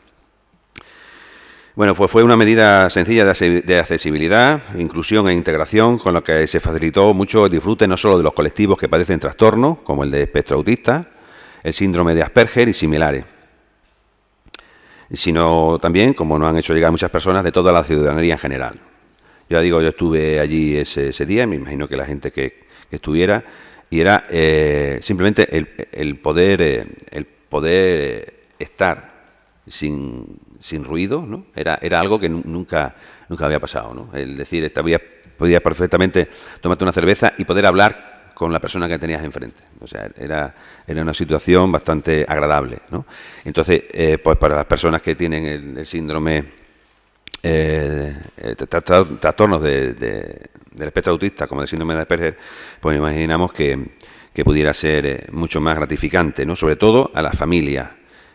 Bueno, pues fue una medida sencilla de accesibilidad, inclusión e integración, con la que se facilitó mucho el disfrute no solo de los colectivos que padecen trastornos, como el de espectro autista, el síndrome de Asperger y similares, sino también, como nos han hecho llegar muchas personas, de toda la ciudadanía en general. Ya digo, yo estuve allí ese día, me imagino que la gente que estuviera, y era simplemente el poder estar sin ruido, ¿no? Era algo que nunca había pasado, ¿no? El decir, podías perfectamente tomarte una cerveza y poder hablar con la persona que tenías enfrente. O sea, era una situación bastante agradable, ¿no? Entonces, pues para las personas que tienen el síndrome, trastornos del espectro autista, como el síndrome de Asperger, pues imaginamos que pudiera ser mucho más gratificante, ¿no? Sobre todo a las familias.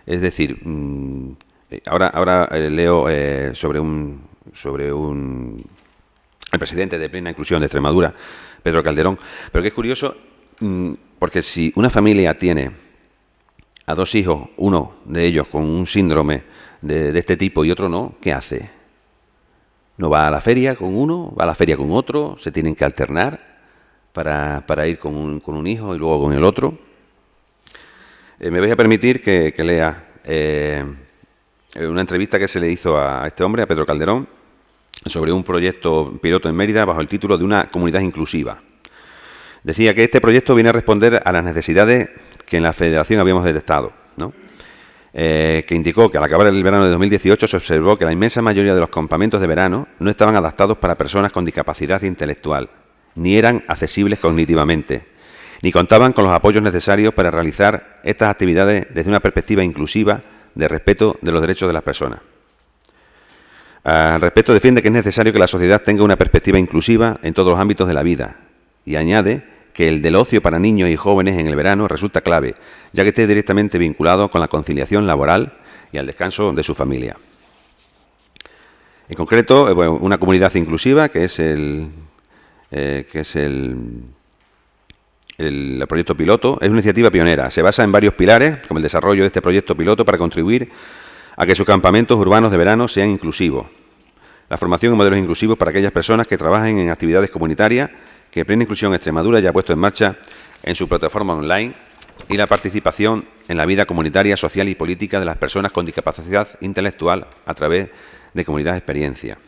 Es decir, ahora leo sobre el presidente de Plena Inclusión de Extremadura, Pedro Calderón, pero que es curioso, porque si una familia tiene a 2 hijos, uno de ellos con un síndrome de este tipo y otro no, ¿qué hace? No va a la feria con uno, va a la feria con otro, se tienen que alternar para ir con un hijo y luego con el otro. Me vais a permitir que lea una entrevista que se le hizo a este hombre, a Pedro Calderón, sobre un proyecto piloto en Mérida bajo el título de una comunidad inclusiva. Decía que este proyecto viene a responder a las necesidades que en la Federación habíamos detectado, ¿no? Que indicó que al acabar el verano de 2018 se observó que la inmensa mayoría de los campamentos de verano no estaban adaptados para personas con discapacidad intelectual, ni eran accesibles cognitivamente, ni contaban con los apoyos necesarios para realizar estas actividades desde una perspectiva inclusiva de respeto de los derechos de las personas. Al respecto, defiende que es necesario que la sociedad tenga una perspectiva inclusiva en todos los ámbitos de la vida y añade que el del ocio para niños y jóvenes en el verano resulta clave, ya que esté directamente vinculado con la conciliación laboral y al descanso de su familia. En concreto, una comunidad inclusiva, que es el proyecto piloto, es una iniciativa pionera. Se basa en varios pilares, como el desarrollo de este proyecto piloto para contribuir a que sus campamentos urbanos de verano sean inclusivos. La formación en modelos inclusivos para aquellas personas que trabajen en actividades comunitarias que Plena Inclusión Extremadura ya ha puesto en marcha en su plataforma online, y la participación en la vida comunitaria, social y política de las personas con discapacidad intelectual a través de comunidad de experiencia.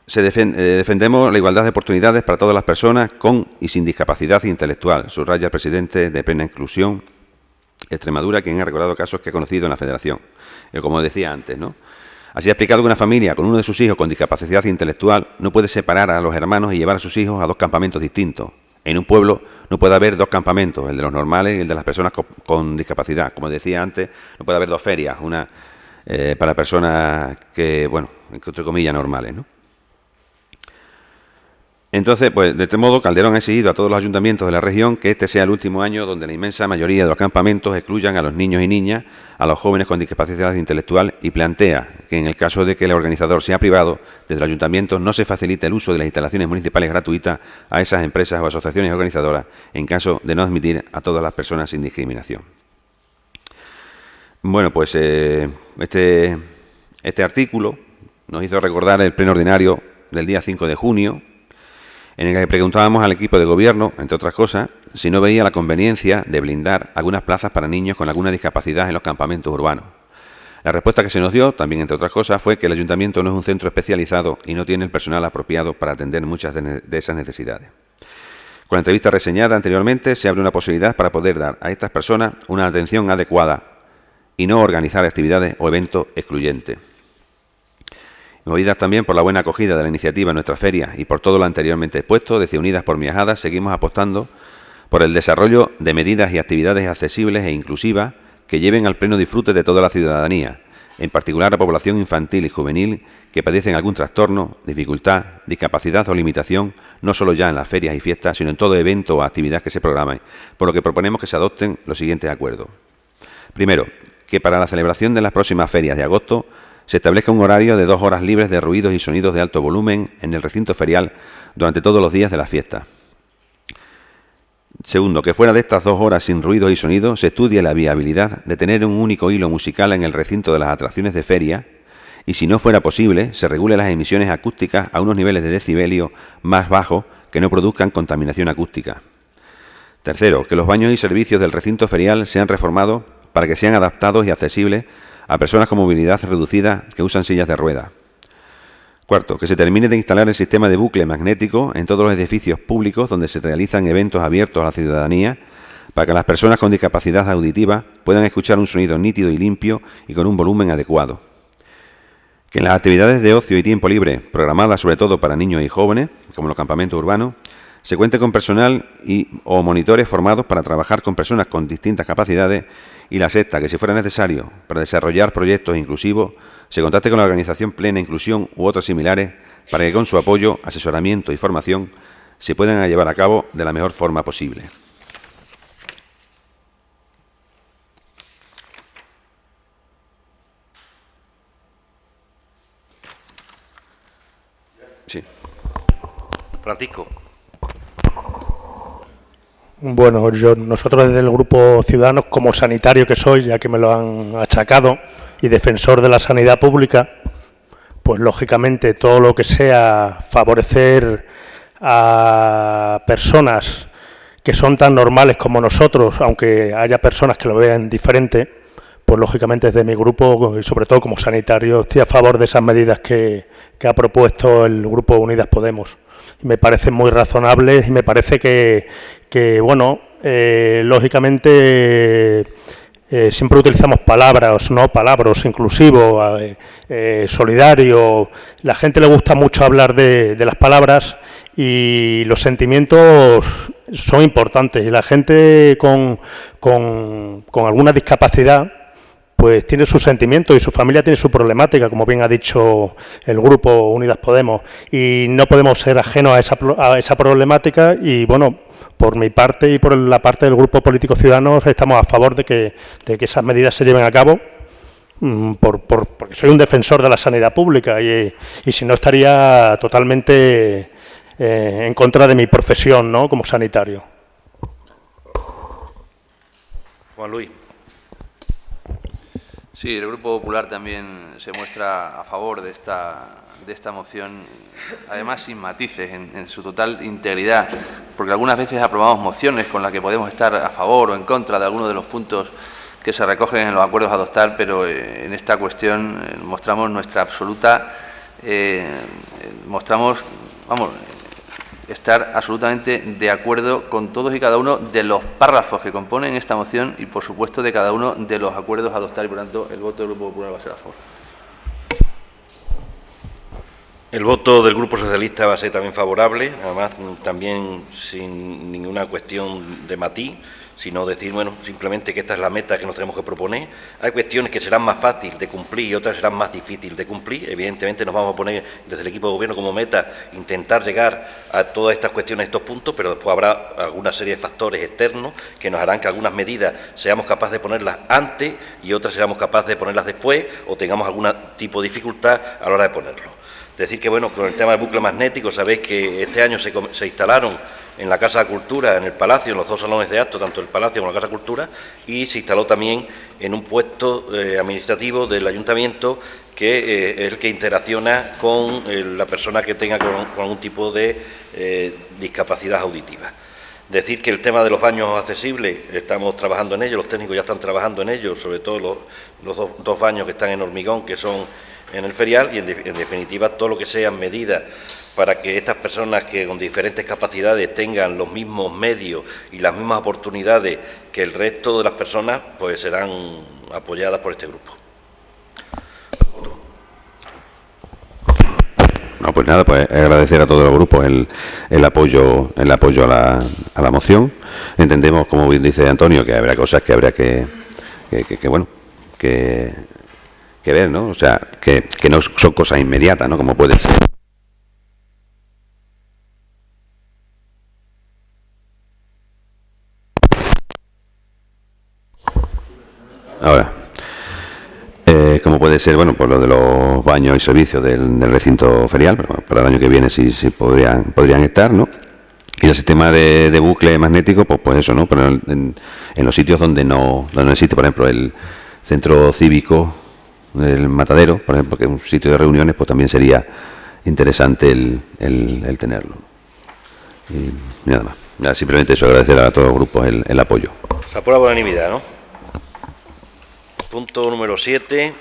defendemos la igualdad de oportunidades para todas las personas con y sin discapacidad intelectual, subraya el presidente de Plena Inclusión Extremadura, quien ha recordado casos que ha conocido en la Federación. Como decía antes, ¿no? Así ha explicado que una familia con uno de sus hijos con discapacidad intelectual no puede separar a los hermanos y llevar a sus hijos a dos campamentos distintos. En un pueblo no puede haber dos campamentos, el de los normales y el de las personas con discapacidad. Como decía antes, no puede haber dos ferias, una para personas que, bueno, entre comillas, normales, ¿no? Entonces, pues, de este modo, Calderón ha exigido a todos los ayuntamientos de la región que este sea el último año donde la inmensa mayoría de los campamentos excluyan a los niños y niñas, a los jóvenes con discapacidad intelectual, y plantea que en el caso de que el organizador sea privado, desde el ayuntamiento no se facilite el uso de las instalaciones municipales gratuitas a esas empresas o asociaciones organizadoras, en caso de no admitir a todas las personas sin discriminación. Bueno, pues este artículo nos hizo recordar el pleno ordinario del día 5 de junio, en el que preguntábamos al equipo de gobierno, entre otras cosas, si no veía la conveniencia de blindar algunas plazas para niños con alguna discapacidad en los campamentos urbanos. La respuesta que se nos dio, también entre otras cosas, fue que el ayuntamiento no es un centro especializado y no tiene el personal apropiado para atender muchas de esas necesidades. Con la entrevista reseñada anteriormente, se abre una posibilidad para poder dar a estas personas una atención adecuada y no organizar actividades o eventos excluyentes. Movidas también por la buena acogida de la iniciativa en nuestra feria y por todo lo anteriormente expuesto, desde Unidas por Miajadas seguimos apostando por el desarrollo de medidas y actividades accesibles e inclusivas que lleven al pleno disfrute de toda la ciudadanía, en particular a población infantil y juvenil que padecen algún trastorno, dificultad, discapacidad o limitación, no solo ya en las ferias y fiestas, sino en todo evento o actividad que se programe, por lo que proponemos que se adopten los siguientes acuerdos. Primero, que para la celebración de las próximas ferias de agosto se establezca un horario de 2 horas libres de ruidos y sonidos de alto volumen en el recinto ferial durante todos los días de la fiesta. Segundo, que fuera de estas 2 horas sin ruidos y sonidos se estudie la viabilidad de tener un único hilo musical en el recinto de las atracciones de feria y, si no fuera posible, se regule las emisiones acústicas a unos niveles de decibelio más bajos que no produzcan contaminación acústica. Tercero, que los baños y servicios del recinto ferial sean reformados para que sean adaptados y accesibles a personas con movilidad reducida que usan sillas de ruedas. Cuarto, que se termine de instalar el sistema de bucle magnético en todos los edificios públicos donde se realizan eventos abiertos a la ciudadanía para que las personas con discapacidad auditiva puedan escuchar un sonido nítido y limpio y con un volumen adecuado. Que en las actividades de ocio y tiempo libre, programadas sobre todo para niños y jóvenes, como los campamentos urbanos, se cuente con personal o monitores formados para trabajar con personas con distintas capacidades. Y la sexta, que si fuera necesario para desarrollar proyectos inclusivos, se contacte con la organización Plena Inclusión u otras similares para que con su apoyo, asesoramiento y formación se puedan llevar a cabo de la mejor forma posible. Sí. Francisco. Bueno, nosotros desde el Grupo Ciudadanos, como sanitario que soy, ya que me lo han achacado, y defensor de la sanidad pública, pues lógicamente todo lo que sea favorecer a personas que son tan normales como nosotros, aunque haya personas que lo vean diferente, pues lógicamente desde mi grupo, y sobre todo como sanitario, estoy a favor de esas medidas que ha propuesto el Grupo Unidas Podemos. Y me parecen muy razonables y me parece que bueno, lógicamente siempre utilizamos palabras, ¿no? Palabras, inclusivo, solidario. La gente le gusta mucho hablar de las palabras y los sentimientos son importantes. Y la gente con alguna discapacidad pues tiene sus sentimientos y su familia tiene su problemática, como bien ha dicho el Grupo Unidas Podemos, y no podemos ser ajenos a esa problemática. Y bueno, por mi parte y por la parte del Grupo Político Ciudadanos estamos a favor de que esas medidas se lleven a cabo, porque soy un defensor de la sanidad pública y si no estaría totalmente en contra de mi profesión, ¿no?, como sanitario. Juan Luis. Sí, el Grupo Popular también se muestra a favor de esta moción, además sin matices, en su total integridad, porque algunas veces aprobamos mociones con las que podemos estar a favor o en contra de algunos de los puntos que se recogen en los acuerdos a adoptar, pero en esta cuestión mostramos nuestra absoluta mostramos, vamos, estar absolutamente de acuerdo con todos y cada uno de los párrafos que componen esta moción y, por supuesto, de cada uno de los acuerdos a adoptar, y, por tanto, el voto del Grupo Popular va a ser a favor. El voto del Grupo Socialista va a ser también favorable, además también sin ninguna cuestión de matiz, sino decir, bueno, simplemente que esta es la meta que nos tenemos que proponer. Hay cuestiones que serán más fáciles de cumplir y otras serán más difíciles de cumplir. Evidentemente nos vamos a poner desde el equipo de gobierno como meta intentar llegar a todas estas cuestiones, a estos puntos, pero después habrá alguna serie de factores externos que nos harán que algunas medidas seamos capaces de ponerlas antes y otras seamos capaces de ponerlas después, o tengamos algún tipo de dificultad a la hora de ponerlo. Decir que, bueno, con el tema del bucle magnético, sabéis que este año se instalaron en la Casa de Cultura, en el Palacio, en los dos salones de actos, tanto el Palacio como la Casa de Cultura, y se instaló también en un puesto administrativo del Ayuntamiento que es el que interacciona con la persona que tenga con algún tipo de discapacidad auditiva. Decir que el tema de los baños accesibles, estamos trabajando en ello, los técnicos ya están trabajando en ello, sobre todo los dos baños que están en hormigón, que son en el ferial, y en definitiva todo lo que sean medidas para que estas personas que con diferentes capacidades tengan los mismos medios y las mismas oportunidades que el resto de las personas, pues serán apoyadas por este grupo. No, pues nada, pues agradecer a todos los grupos el apoyo a la moción. Entendemos, como bien dice Antonio, que habrá cosas que habrá que ver, ¿no? O sea, que no son cosas inmediatas, ¿no? Como puede ser. Ahora, como puede ser, bueno, pues lo de los baños y servicios del recinto ferial, pero para el año que viene sí podrían estar, ¿no? Y el sistema de bucle magnético, pues eso, ¿no? Pero en los sitios donde no existe, por ejemplo, el centro cívico, el Matadero, por ejemplo, que es un sitio de reuniones, pues también sería interesante el tenerlo. Y nada más. Ya, simplemente eso, agradecer a todos los grupos el apoyo. Se aprueba por unanimidad, ¿no? Punto número 7.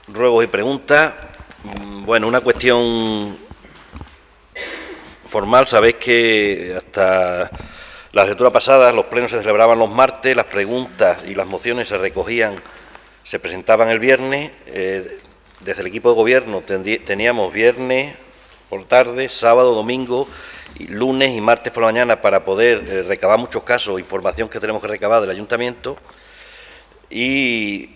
Ruegos y preguntas. Bueno, una cuestión formal. Sabéis que hasta la legislatura pasada los plenos se celebraban los martes, las preguntas y las mociones se presentaban el viernes. Desde el equipo de gobierno teníamos viernes por tarde, sábado, domingo, lunes y martes por la mañana para poder recabar muchos casos, información que tenemos que recabar del ayuntamiento. Y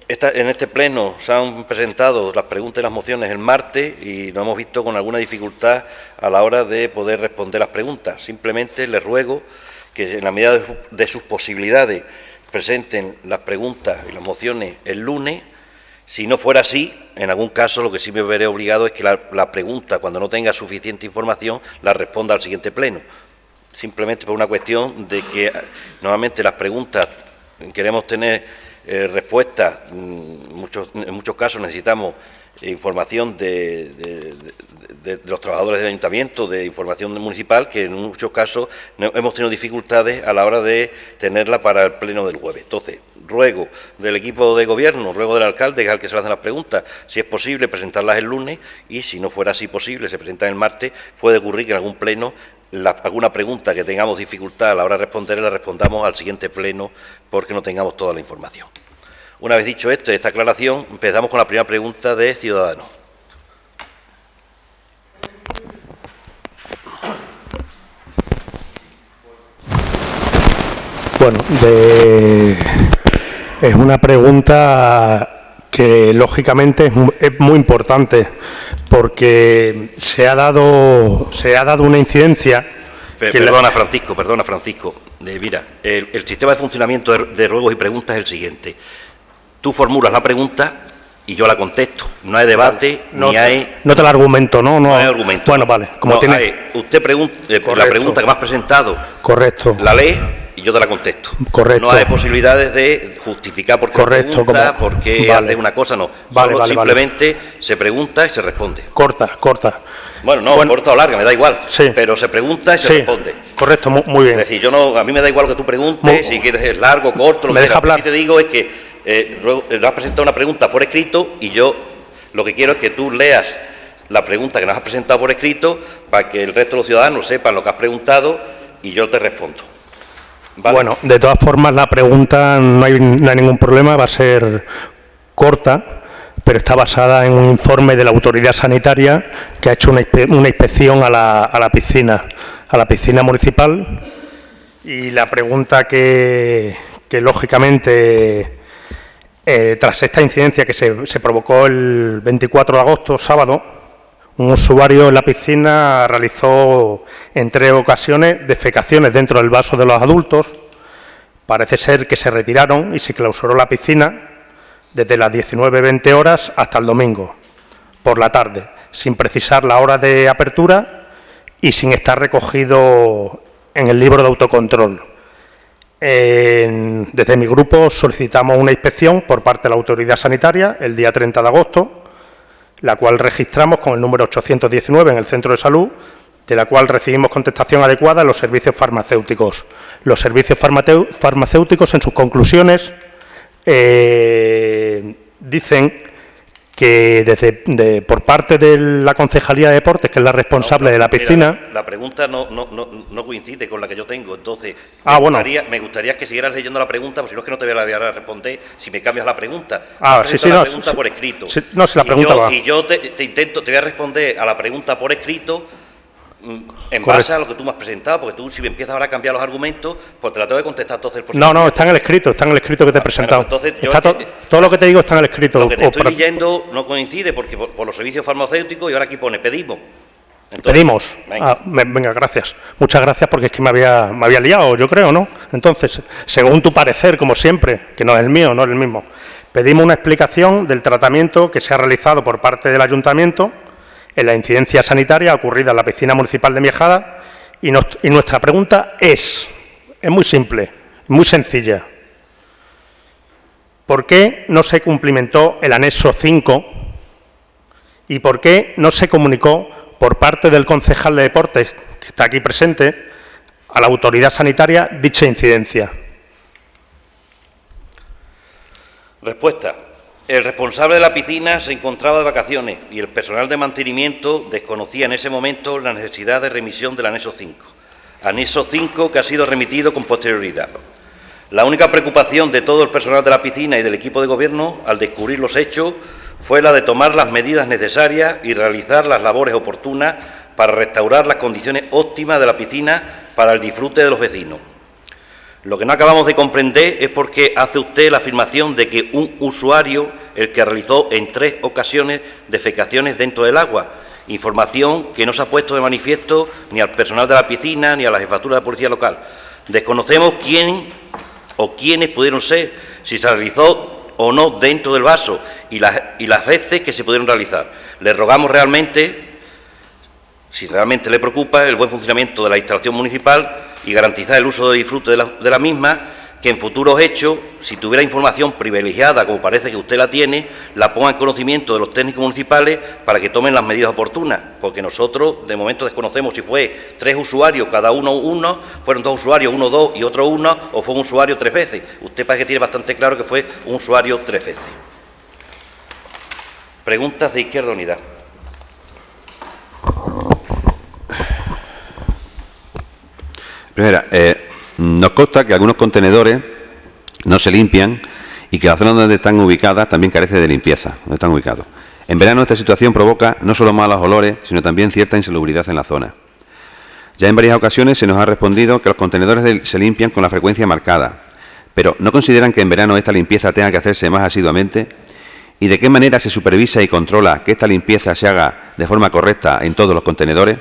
en este pleno se han presentado las preguntas y las mociones el martes y nos hemos visto con alguna dificultad a la hora de poder responder las preguntas. Simplemente les ruego que en la medida de sus posibilidades presenten las preguntas y las mociones el lunes. Si no fuera así, en algún caso lo que sí me veré obligado es que la pregunta, cuando no tenga suficiente información, la responda al siguiente pleno. Simplemente por una cuestión de que normalmente las preguntas queremos tener respuestas, en muchos casos necesitamos información de los trabajadores del ayuntamiento, de información municipal, que en muchos casos hemos tenido dificultades a la hora de tenerla para el pleno del jueves. Entonces, ruego del equipo de gobierno, ruego del alcalde, que es al que se le hacen las preguntas, si es posible presentarlas el lunes, y si no fuera así posible, se presentan el martes. Puede ocurrir que en algún pleno alguna pregunta que tengamos dificultad a la hora de responder, la respondamos al siguiente pleno porque no tengamos toda la información. Una vez dicho esta aclaración, empezamos con la primera pregunta de Ciudadanos. Bueno, es una pregunta que lógicamente es muy importante porque se ha dado una incidencia. Perdona, Francisco. Mira, el sistema de funcionamiento de ruegos y preguntas es el siguiente. Tú formulas la pregunta y yo la contesto. No hay debate, no hay... No te la argumento, ¿no? No hay argumento. Bueno, vale. Usted pregunta, la pregunta que me has presentado... Correcto. La lee y yo te la contesto. Correcto. No hay posibilidades de justificar por qué pregunta, por qué haces una cosa, no. Solo simplemente se pregunta y se responde. Corta. Bueno, corta o larga, me da igual. Sí. Pero se pregunta y se responde. Correcto, muy bien. Es decir, a mí me da igual lo que tú preguntes, si quieres es largo, corto, lo que quieras. Lo que te digo es que nos has presentado una pregunta por escrito y yo lo que quiero es que tú leas la pregunta que nos has presentado por escrito para que el resto de los ciudadanos sepan lo que has preguntado y yo te respondo. ¿Vale? Bueno, de todas formas la pregunta no hay ningún problema, va a ser corta, pero está basada en un informe de la autoridad sanitaria que ha hecho una inspección a la piscina municipal, y la pregunta que lógicamente, tras esta incidencia que se provocó el 24 de agosto, sábado, un usuario en la piscina realizó en 3 ocasiones defecaciones dentro del vaso de los adultos. Parece ser que se retiraron y se clausuró la piscina desde las 19:20 horas hasta el domingo, por la tarde, sin precisar la hora de apertura y sin estar recogido en el libro de autocontrol. Desde mi grupo solicitamos una inspección por parte de la autoridad sanitaria el día 30 de agosto, la cual registramos con el número 819 en el centro de salud, de la cual recibimos contestación adecuada en los servicios farmacéuticos. Los servicios farmacéuticos, en sus conclusiones, dicen que por parte de la Concejalía de Deportes, que es la responsable de la piscina... Mira, la pregunta no coincide con la que yo tengo, entonces me gustaría que siguieras leyendo la pregunta, porque si no es que no te voy a responder si me cambias la pregunta. Pregunta por escrito. Si la pregunta va. Y yo te voy a responder a la pregunta por escrito en base a lo que tú me has presentado, porque tú si me empiezas ahora a cambiar los argumentos, pues te la tengo que contestar entonces. No, está en el escrito que te he presentado. Bueno, entonces todo lo que te digo está en el escrito. Lo que te estoy leyendo no coincide, porque por los servicios farmacéuticos, y ahora aquí pone pedimos. Entonces, pedimos. Venga, gracias. Muchas gracias, porque es que me había liado, yo creo, ¿no? Entonces, según tu parecer, como siempre, que no es el mío, no es el mismo, pedimos una explicación del tratamiento que se ha realizado por parte del Ayuntamiento en la incidencia sanitaria ocurrida en la piscina municipal de Miejada, y nuestra pregunta es muy simple, muy sencilla. ¿Por qué no se cumplimentó el anexo 5 y por qué no se comunicó por parte del concejal de deportes, que está aquí presente, a la autoridad sanitaria dicha incidencia? Respuesta. El responsable de la piscina se encontraba de vacaciones y el personal de mantenimiento desconocía en ese momento la necesidad de remisión del anexo 5. Anexo 5 que ha sido remitido con posterioridad. La única preocupación de todo el personal de la piscina y del equipo de gobierno al descubrir los hechos fue la de tomar las medidas necesarias y realizar las labores oportunas para restaurar las condiciones óptimas de la piscina para el disfrute de los vecinos. Lo que no acabamos de comprender es por qué hace usted la afirmación de que un usuario, el que realizó en 3 ocasiones defecaciones dentro del agua, información que no se ha puesto de manifiesto ni al personal de la piscina ni a la jefatura de policía local. Desconocemos quién o quiénes pudieron ser, si se realizó o no dentro del vaso y las veces que se pudieron realizar. Le rogamos realmente, si realmente le preocupa el buen funcionamiento de la instalación municipal y garantizar el uso de disfrute de la misma, que en futuros hechos, si tuviera información privilegiada, como parece que usted la tiene, la ponga en conocimiento de los técnicos municipales para que tomen las medidas oportunas, porque nosotros de momento desconocemos si fue 3 usuarios, cada uno, fueron 2 usuarios, uno 2 y otro 1, o fue un usuario 3 veces. Usted parece que tiene bastante claro que fue un usuario 3 veces. Preguntas de Izquierda Unida. Primera, nos consta que algunos contenedores no se limpian y que la zona donde están ubicadas también carece de limpieza, donde están ubicados. En verano esta situación provoca no solo malos olores, sino también cierta insalubridad en la zona. Ya en varias ocasiones se nos ha respondido que los contenedores se limpian con la frecuencia marcada, pero ¿no consideran que en verano esta limpieza tenga que hacerse más asiduamente? ¿Y de qué manera se supervisa y controla que esta limpieza se haga de forma correcta en todos los contenedores?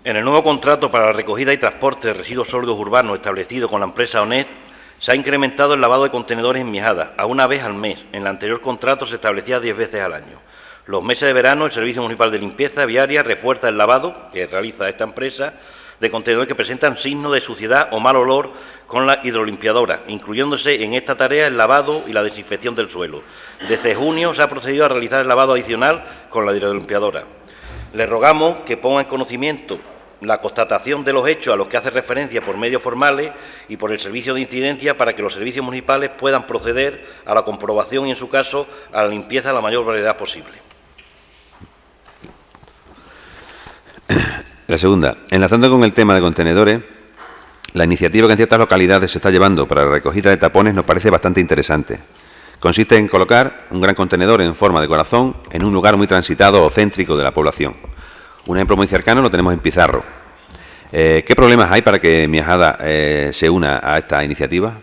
En el nuevo contrato para la recogida y transporte de residuos sólidos urbanos establecido con la empresa ONET, se ha incrementado el lavado de contenedores en Miejada a una vez al mes. En el anterior contrato se establecía 10 veces al año. Los meses de verano, el Servicio Municipal de Limpieza Viaria refuerza el lavado que realiza esta empresa de contenedores que presentan signos de suciedad o mal olor con la hidrolimpiadora, incluyéndose en esta tarea el lavado y la desinfección del suelo. Desde junio se ha procedido a realizar el lavado adicional con la hidrolimpiadora. Le rogamos que ponga en conocimiento la constatación de los hechos a los que hace referencia por medios formales y por el servicio de incidencia para que los servicios municipales puedan proceder a la comprobación y, en su caso, a la limpieza a la mayor brevedad posible. La segunda, enlazando con el tema de contenedores, la iniciativa que en ciertas localidades se está llevando para la recogida de tapones nos parece bastante interesante. Consiste en colocar un gran contenedor en forma de corazón en un lugar muy transitado o céntrico de la población. Un ejemplo muy cercano lo tenemos en Pizarro. ¿Qué problemas hay para que Miajada se una a esta iniciativa?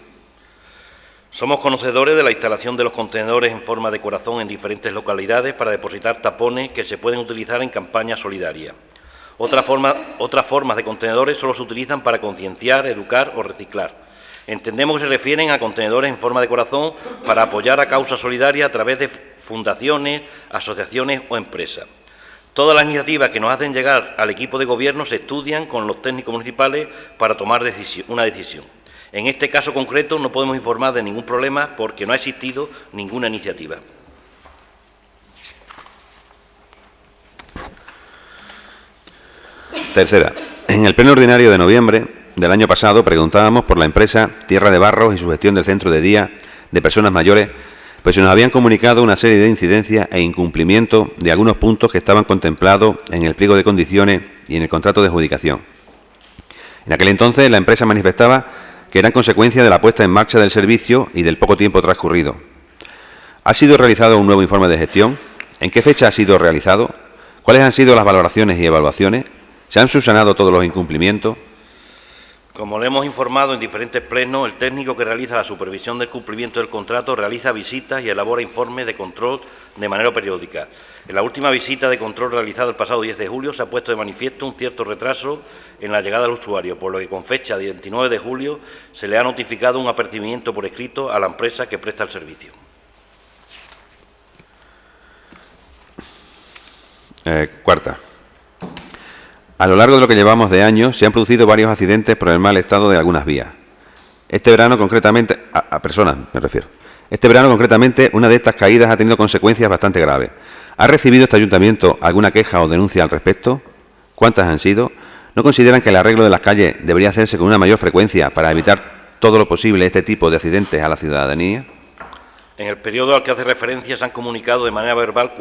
Somos conocedores de la instalación de los contenedores en forma de corazón en diferentes localidades para depositar tapones que se pueden utilizar en campañas solidarias. Otras formas de contenedores solo se utilizan para concienciar, educar o reciclar. Entendemos que se refieren a contenedores en forma de corazón para apoyar a causas solidarias a través de fundaciones, asociaciones o empresas. Todas las iniciativas que nos hacen llegar al equipo de gobierno se estudian con los técnicos municipales para tomar una decisión. En este caso concreto no podemos informar de ningún problema porque no ha existido ninguna iniciativa. Tercera, en el pleno ordinario de noviembre del año pasado preguntábamos por la empresa Tierra de Barros y su gestión del centro de día de personas mayores, pues se nos habían comunicado una serie de incidencias e incumplimiento de algunos puntos que estaban contemplados en el pliego de condiciones y en el contrato de adjudicación. En aquel entonces la empresa manifestaba que eran consecuencia de la puesta en marcha del servicio y del poco tiempo transcurrido. ¿Ha sido realizado un nuevo informe de gestión? ¿En qué fecha ha sido realizado? ¿Cuáles han sido las valoraciones y evaluaciones? ¿Se han subsanado todos los incumplimientos? Como le hemos informado en diferentes plenos, el técnico que realiza la supervisión del cumplimiento del contrato realiza visitas y elabora informes de control de manera periódica. En la última visita de control realizada el pasado 10 de julio se ha puesto de manifiesto un cierto retraso en la llegada del usuario, por lo que con fecha de 29 de julio se le ha notificado un apercibimiento por escrito a la empresa que presta el servicio. Cuarta. A lo largo de lo que llevamos de año se han producido varios accidentes por el mal estado de algunas vías. Este verano concretamente, a personas me refiero. Este verano concretamente una de estas caídas ha tenido consecuencias bastante graves. ¿Ha recibido este ayuntamiento alguna queja o denuncia al respecto? ¿Cuántas han sido? ¿No consideran que el arreglo de las calles debería hacerse con una mayor frecuencia para evitar todo lo posible este tipo de accidentes a la ciudadanía? En el periodo al que hace referencia se han comunicado de manera verbal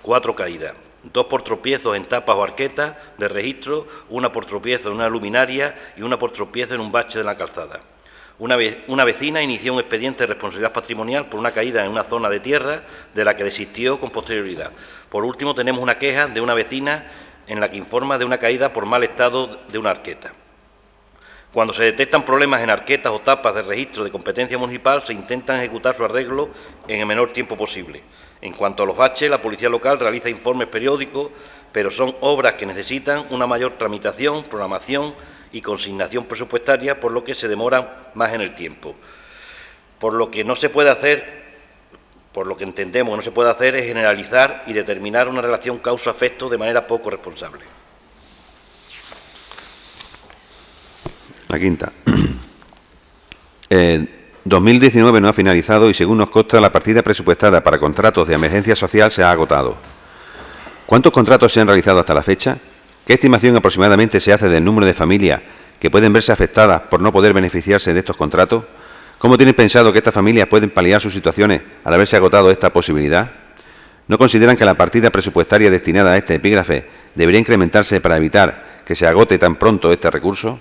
cuatro caídas. 2 por tropiezos en tapas o arquetas de registro, 1 por tropiezo en una luminaria y 1 por tropiezo en un bache de la calzada. Una vecina inició un expediente de responsabilidad patrimonial por una caída en una zona de tierra de la que desistió con posterioridad. Por último, tenemos una queja de una vecina en la que informa de una caída por mal estado de una arqueta. Cuando se detectan problemas en arquetas o tapas de registro de competencia municipal, se intentan ejecutar su arreglo en el menor tiempo posible. En cuanto a los baches, la policía local realiza informes periódicos, pero son obras que necesitan una mayor tramitación, programación y consignación presupuestaria, por lo que se demoran más en el tiempo. Por lo que entendemos que no se puede hacer es generalizar y determinar una relación causa-efecto de manera poco responsable. La quinta. 2019 no ha finalizado y, según nos consta, la partida presupuestada para contratos de emergencia social se ha agotado. ¿Cuántos contratos se han realizado hasta la fecha? ¿Qué estimación aproximadamente se hace del número de familias que pueden verse afectadas por no poder beneficiarse de estos contratos? ¿Cómo tienen pensado que estas familias pueden paliar sus situaciones al haberse agotado esta posibilidad? ¿No consideran que la partida presupuestaria destinada a este epígrafe debería incrementarse para evitar que se agote tan pronto este recurso?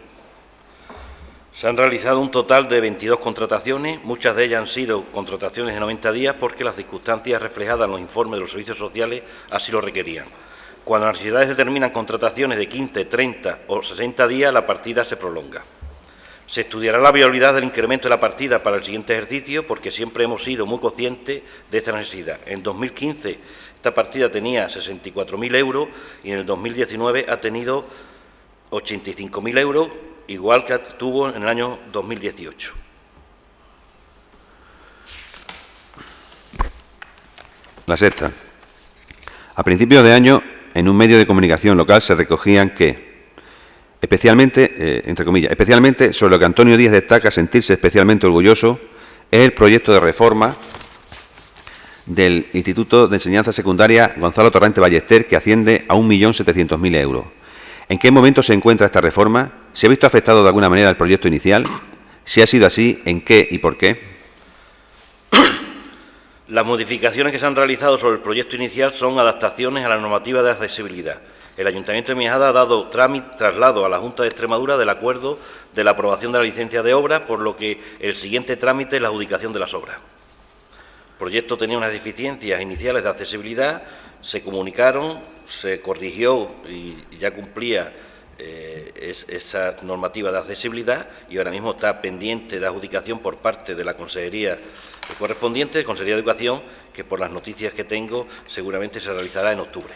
Se han realizado un total de 22 contrataciones, muchas de ellas han sido contrataciones de 90 días porque las circunstancias reflejadas en los informes de los servicios sociales así lo requerían. Cuando las necesidades determinan contrataciones de 15, 30 o 60 días, la partida se prolonga. Se estudiará la viabilidad del incremento de la partida para el siguiente ejercicio porque siempre hemos sido muy conscientes de esta necesidad. En 2015 esta partida tenía 64.000 euros y en el 2019 ha tenido 85.000 euros, igual que tuvo en el año 2018. La sexta. A principios de año, en un medio de comunicación local se recogían que, especialmente sobre lo que Antonio Díaz destaca sentirse especialmente orgulloso, es el proyecto de reforma del Instituto de Enseñanza Secundaria Gonzalo Torrente Ballester, que asciende a 1.700.000 euros. ¿En qué momento se encuentra esta reforma? ¿Se ha visto afectado de alguna manera el proyecto inicial? Si ha sido así, ¿en qué y por qué? Las modificaciones que se han realizado sobre el proyecto inicial son adaptaciones a la normativa de accesibilidad. El Ayuntamiento de Miajada ha dado traslado a la Junta de Extremadura del acuerdo de la aprobación de la licencia de obra, por lo que el siguiente trámite es la adjudicación de las obras. El proyecto tenía unas deficiencias iniciales de accesibilidad, se comunicaron, se corrigió y ya cumplía esa normativa de accesibilidad y ahora mismo está pendiente de adjudicación por parte de la Consejería correspondiente, Consejería de Educación, que por las noticias que tengo seguramente se realizará en octubre.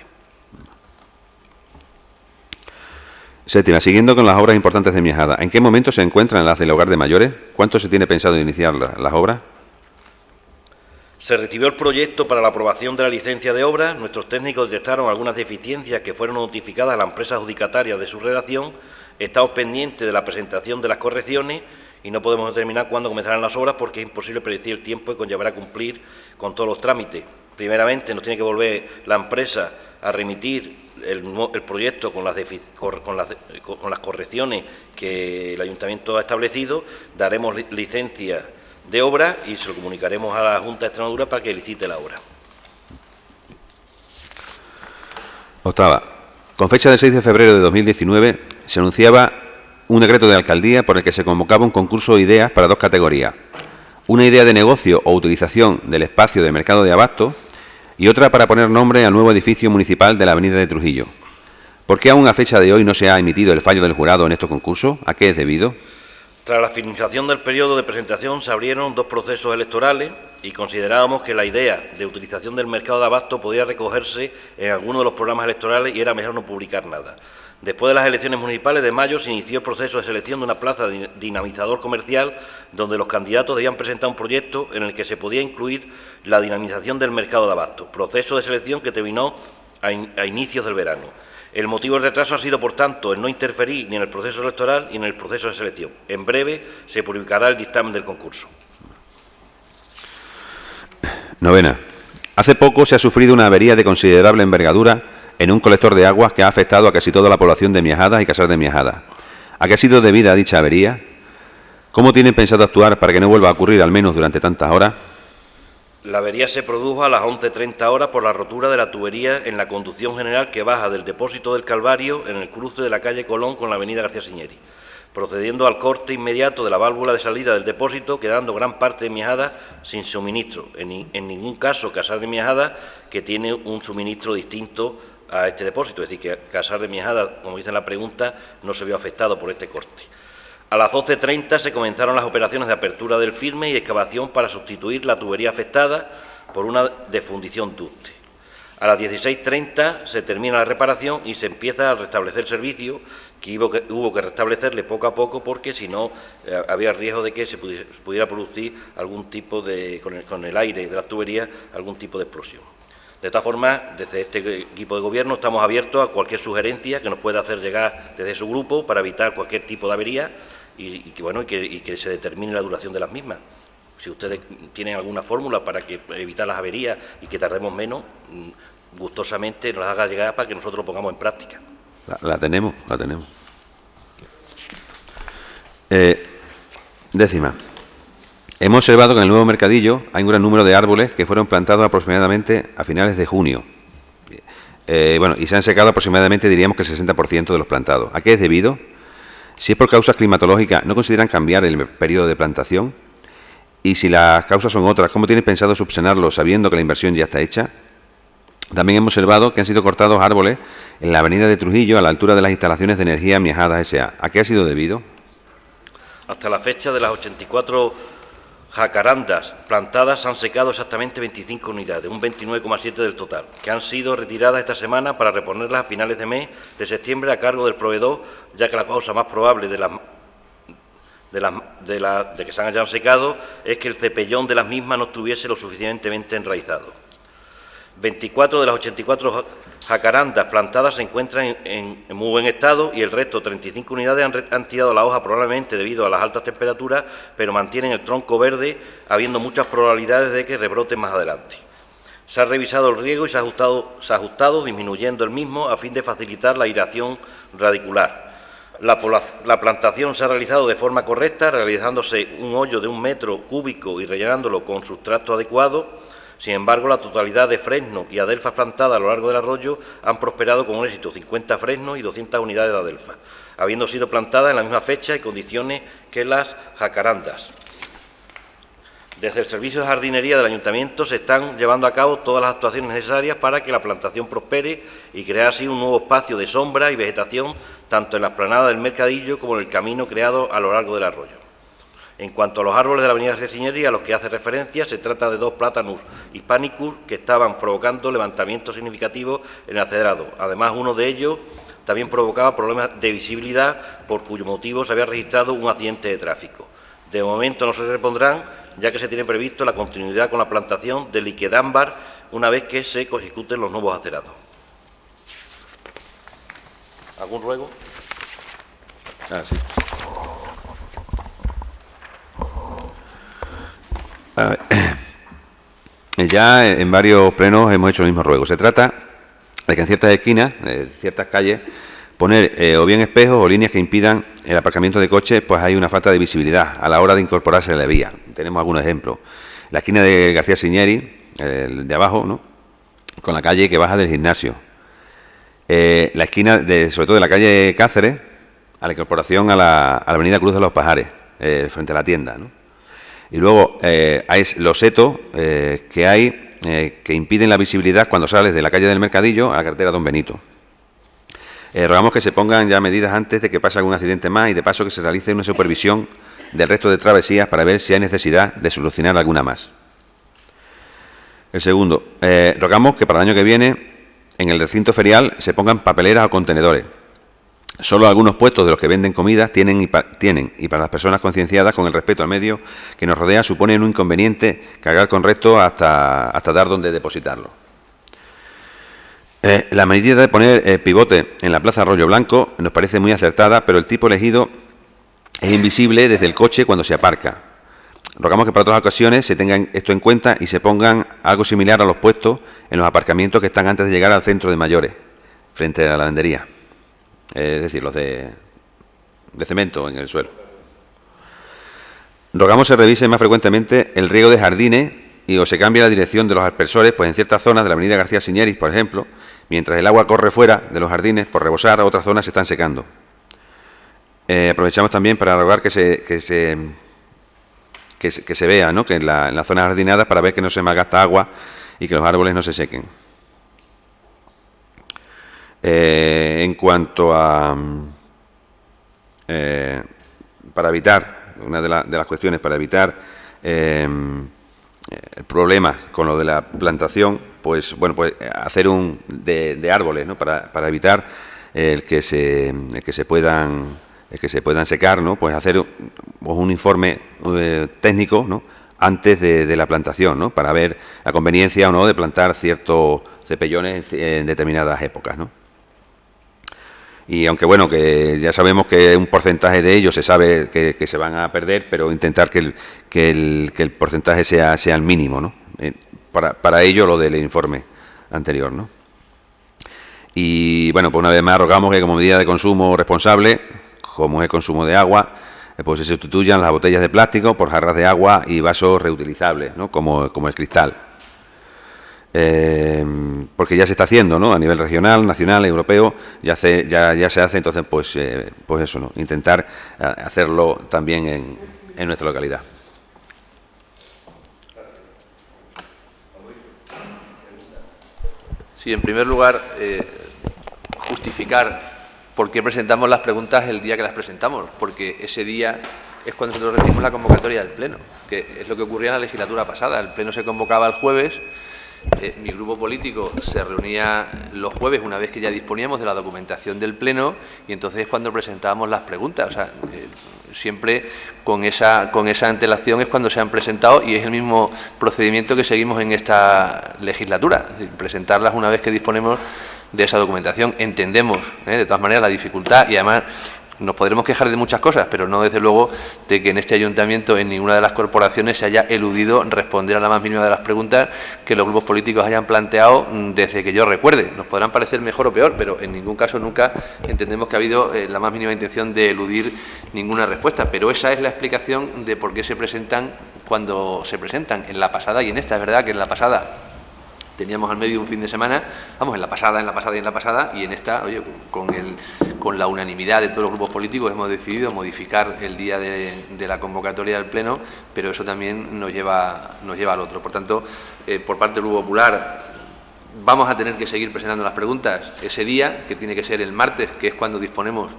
Séptima, siguiendo con las obras importantes de Miajada, ¿en qué momento se encuentran las del hogar de mayores? ¿Cuánto se tiene pensado iniciar las obras? Se recibió el proyecto para la aprobación de la licencia de obra. Nuestros técnicos detectaron algunas deficiencias que fueron notificadas a la empresa adjudicataria de su redacción. Estamos pendientes de la presentación de las correcciones y no podemos determinar cuándo comenzarán las obras porque es imposible predecir el tiempo que conllevará cumplir con todos los trámites. Primeramente, nos tiene que volver la empresa a remitir el proyecto con las correcciones que el Ayuntamiento ha establecido. Daremos licencia de obra y se lo comunicaremos a la Junta de Extremadura para que licite la obra. Octava. Con fecha del 6 de febrero de 2019 se anunciaba un decreto de alcaldía por el que se convocaba un concurso de ideas para dos categorías. Una idea de negocio o utilización del espacio de mercado de abasto y otra para poner nombre al nuevo edificio municipal de la avenida de Trujillo. ¿Por qué aún a fecha de hoy no se ha emitido el fallo del jurado en estos concursos? ¿A qué es debido? Tras la finalización del periodo de presentación se abrieron dos procesos electorales y considerábamos que la idea de utilización del mercado de abasto podía recogerse en alguno de los programas electorales y era mejor no publicar nada. Después de las elecciones municipales de mayo se inició el proceso de selección de una plaza de dinamizador comercial donde los candidatos debían presentar un proyecto en el que se podía incluir la dinamización del mercado de abasto, proceso de selección que terminó a inicios del verano. El motivo del retraso ha sido, por tanto, el no interferir ni en el proceso electoral ni en el proceso de selección. En breve se publicará el dictamen del concurso. Novena. Hace poco se ha sufrido una avería de considerable envergadura en un colector de aguas que ha afectado a casi toda la población de Miajada y Casar de Miajada. ¿A qué ha sido debida dicha avería? ¿Cómo tienen pensado actuar para que no vuelva a ocurrir al menos durante tantas horas? La avería se produjo a las 11:30 horas por la rotura de la tubería en la conducción general que baja del depósito del Calvario en el cruce de la calle Colón con la avenida García Siñeri, procediendo al corte inmediato de la válvula de salida del depósito, quedando gran parte de Miajada sin suministro. En ningún caso Casar de Miajada, que tiene un suministro distinto a este depósito, es decir, que Casar de Miajada, como dice en la pregunta, no se vio afectado por este corte. A las 12:30 se comenzaron las operaciones de apertura del firme y excavación para sustituir la tubería afectada por una de fundición ducte. A las 16:30 se termina la reparación y se empieza a restablecer el servicio, que hubo que restablecerle poco a poco porque si no había riesgo de que se pudiera producir algún tipo de, con el aire de las tuberías, algún tipo de explosión. De esta forma, desde este equipo de gobierno estamos abiertos a cualquier sugerencia que nos pueda hacer llegar desde su grupo para evitar cualquier tipo de avería y que se determine la duración de las mismas. Si ustedes tienen alguna fórmula para evitar las averías y que tardemos menos, gustosamente nos las haga llegar para que nosotros lo pongamos en práctica. La tenemos. Décima. Hemos observado que en el nuevo mercadillo hay un gran número de árboles que fueron plantados aproximadamente a finales de junio. Y se han secado aproximadamente, diríamos que el 60% de los plantados. ¿A qué es debido? Si es por causas climatológicas, ¿no consideran cambiar el periodo de plantación? Y si las causas son otras, ¿cómo tienen pensado subsanarlo sabiendo que la inversión ya está hecha? También hemos observado que han sido cortados árboles en la avenida de Trujillo a la altura de las instalaciones de energía Miajada S.A. ¿A qué ha sido debido? Hasta la fecha de las 84 jacarandas plantadas se han secado exactamente 25 unidades, un 29,7% del total, que han sido retiradas esta semana para reponerlas a finales de mes de septiembre a cargo del proveedor, ya que la causa más probable de que se hayan secado es que el cepellón de las mismas no estuviese lo suficientemente enraizado. 24 de las 84 jacarandas plantadas se encuentran en muy buen estado y el resto, 35 unidades, han tirado la hoja probablemente debido a las altas temperaturas, pero mantienen el tronco verde, habiendo muchas probabilidades de que rebroten más adelante. Se ha revisado el riego y se ha ajustado disminuyendo el mismo a fin de facilitar la aireación radicular. La plantación se ha realizado de forma correcta, realizándose un hoyo de 1 metro cúbico y rellenándolo con sustrato adecuado. Sin embargo, la totalidad de fresnos y adelfas plantadas a lo largo del arroyo han prosperado con éxito, 50 fresnos y 200 unidades de adelfas, habiendo sido plantadas en la misma fecha y condiciones que las jacarandas. Desde el Servicio de Jardinería del Ayuntamiento se están llevando a cabo todas las actuaciones necesarias para que la plantación prospere y crear así un nuevo espacio de sombra y vegetación tanto en la explanada del Mercadillo como en el camino creado a lo largo del arroyo. En cuanto a los árboles de la avenida García Signery a los que hace referencia, se trata de 2 Platanus hispanicus que estaban provocando levantamientos significativos en el acelerado. Además, uno de ellos también provocaba problemas de visibilidad, por cuyo motivo se había registrado un accidente de tráfico. De momento no se repondrán, ya que se tiene previsto la continuidad con la plantación de liquedámbar una vez que se ejecuten los nuevos acerados. ¿Algún ruego? Sí. Ya en varios plenos hemos hecho el mismo ruego. Se trata de que en ciertas esquinas, ciertas calles, poner o bien espejos o líneas que impidan el aparcamiento de coches, pues hay una falta de visibilidad a la hora de incorporarse a la vía. Tenemos algunos ejemplos. La esquina de García Signery, de abajo, ¿no?, con la calle que baja del gimnasio. La esquina, sobre todo de la calle Cáceres, a la incorporación a la avenida Cruz de los Pajares, frente a la tienda, ¿no? Y luego hay los setos que hay que impiden la visibilidad cuando sales de la calle del Mercadillo a la carretera Don Benito. Rogamos que se pongan ya medidas antes de que pase algún accidente más y de paso que se realice una supervisión del resto de travesías para ver si hay necesidad de solucionar alguna más. El segundo, rogamos que para el año que viene en el recinto ferial se pongan papeleras o contenedores. Solo algunos puestos de los que venden comida tienen y para las personas concienciadas con el respeto al medio que nos rodea suponen un inconveniente cargar con resto hasta dar donde depositarlo. La medida de poner pivote en la Plaza Arroyo Blanco nos parece muy acertada, pero el tipo elegido es invisible desde el coche cuando se aparca. Rogamos que para otras ocasiones se tengan esto en cuenta y se pongan algo similar a los puestos en los aparcamientos que están antes de llegar al centro de mayores, frente a la lavandería. Es decir, los de cemento en el suelo. Rogamos se revise más frecuentemente el riego de jardines y o se cambie la dirección de los aspersores, pues en ciertas zonas de la avenida García Signery, por ejemplo, mientras el agua corre fuera de los jardines por rebosar, otras zonas se están secando. Aprovechamos también para rogar que se vea, ¿no?, que en las zonas jardinadas para ver que no se malgasta agua y que los árboles no se sequen. En cuanto a para evitar, una de las cuestiones para evitar problemas con lo de la plantación, pues bueno, pues hacer de árboles, ¿no?, para evitar el que se puedan secar, ¿no?, pues hacer un informe técnico, ¿no?, antes de la plantación, ¿no?, para ver la conveniencia o no de plantar ciertos cepellones en determinadas épocas, ¿no? Y aunque bueno, que ya sabemos que un porcentaje de ellos se sabe que se van a perder, pero intentar que el porcentaje sea el mínimo, ¿no? Para ello lo del informe anterior, ¿no? Y bueno, pues una vez más rogamos que como medida de consumo responsable, como es el consumo de agua, pues se sustituyan las botellas de plástico por jarras de agua y vasos reutilizables, ¿no?, como el cristal. Porque ya se está haciendo, ¿no?, a nivel regional, nacional, europeo, ya se hace, entonces pues eso, ¿no?, intentar hacerlo también en nuestra localidad. Sí, en primer lugar, justificar por qué presentamos las preguntas el día que las presentamos, porque ese día es cuando nosotros recibimos la convocatoria del Pleno, que es lo que ocurría en la legislatura pasada. El Pleno se convocaba el jueves. Mi grupo político se reunía los jueves una vez que ya disponíamos de la documentación del Pleno y entonces es cuando presentábamos las preguntas. O sea, siempre con esa antelación es cuando se han presentado y es el mismo procedimiento que seguimos en esta legislatura, es decir, presentarlas una vez que disponemos de esa documentación. Entendemos, de todas maneras, la dificultad y además nos podremos quejar de muchas cosas, pero no desde luego de que en este ayuntamiento, en ninguna de las corporaciones, se haya eludido responder a la más mínima de las preguntas que los grupos políticos hayan planteado desde que yo recuerde. Nos podrán parecer mejor o peor, pero en ningún caso nunca entendemos que ha habido la más mínima intención de eludir ninguna respuesta. Pero esa es la explicación de por qué se presentan cuando se presentan, en la pasada y en esta. Es verdad que en la pasada teníamos al medio un fin de semana, vamos, en la pasada y en esta, oye, con la unanimidad de todos los grupos políticos hemos decidido modificar el día de la convocatoria del Pleno, pero eso también nos lleva al otro. Por tanto, por parte del Grupo Popular, vamos a tener que seguir presentando las preguntas ese día, que tiene que ser el martes, que es cuando disponemos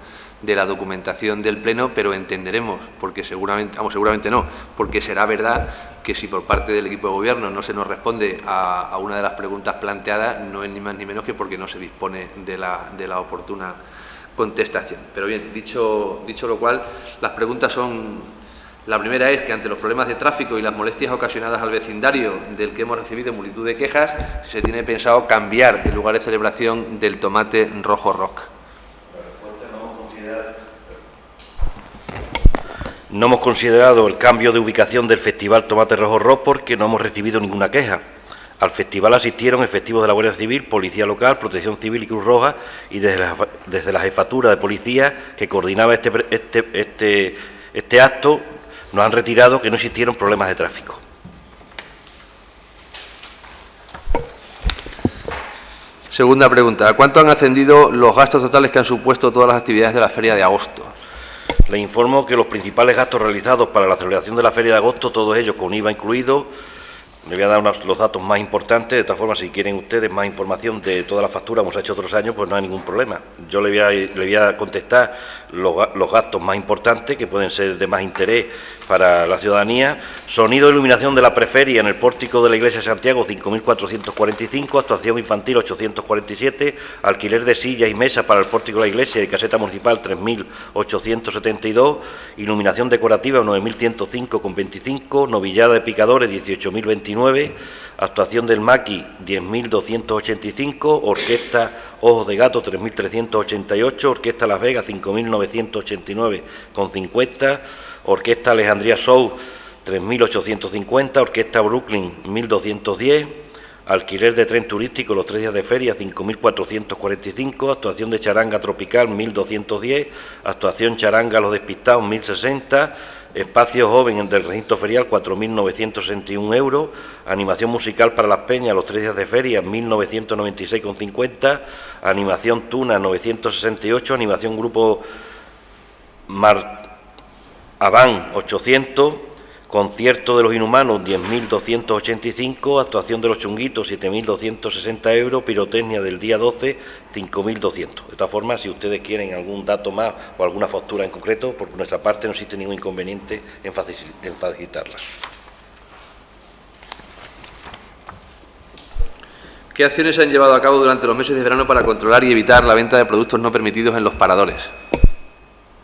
de la documentación del Pleno, pero entenderemos, porque seguramente no, porque será verdad que si por parte del equipo de Gobierno no se nos responde a una de las preguntas planteadas, no es ni más ni menos que porque no se dispone de la oportuna contestación. Pero bien, dicho lo cual, las preguntas son: la primera es que ante los problemas de tráfico y las molestias ocasionadas al vecindario, del que hemos recibido multitud de quejas, se tiene pensado cambiar el lugar de celebración del Tomate Rojo Rock. No hemos considerado el cambio de ubicación del Festival Tomate Rojo Rock porque no hemos recibido ninguna queja. Al festival asistieron efectivos de la Guardia Civil, Policía Local, Protección Civil y Cruz Roja, y desde la jefatura de policía que coordinaba este acto nos han retirado que no existieron problemas de tráfico. Segunda pregunta: ¿a cuánto han ascendido los gastos totales que han supuesto todas las actividades de la Feria de Agosto? Le informo que los principales gastos realizados para la celebración de la Feria de Agosto, todos ellos con IVA incluido, le voy a dar los datos más importantes. De todas formas, si quieren ustedes más información de toda la factura, como se ha hecho otros años, pues no hay ningún problema. Yo le voy a contestar los gastos más importantes, que pueden ser de más interés para la ciudadanía. Sonido e iluminación de la preferia en el pórtico de la Iglesia de Santiago, 5.445, actuación infantil, 847, alquiler de sillas y mesas para el pórtico de la Iglesia y caseta municipal, 3.872, iluminación decorativa, 9.105,25, novillada de picadores, 18.029, actuación del Maqui, 10.285, orquesta Ojos de Gato, 3.388, orquesta Las Vegas, 5.989,50, orquesta Alejandría Show, 3.850, orquesta Brooklyn, 1.210, alquiler de tren turístico los 3 días de feria, 5.445, actuación de charanga tropical, 1.210, actuación charanga Los Despistados, 1.060, espacio joven del recinto ferial, 4.961 euros, animación musical para las peñas los 3 días de feria, 1.996,50, animación Tuna, 968, animación grupo Aván, 800, concierto de los Inhumanos, 10.285, actuación de los Chunguitos, 7.260 euros, pirotecnia del día 12, 5.200. De todas formas, si ustedes quieren algún dato más o alguna factura en concreto, por nuestra parte no existe ningún inconveniente en facilitarla. ¿Qué acciones se han llevado a cabo durante los meses de verano para controlar y evitar la venta de productos no permitidos en los paradores?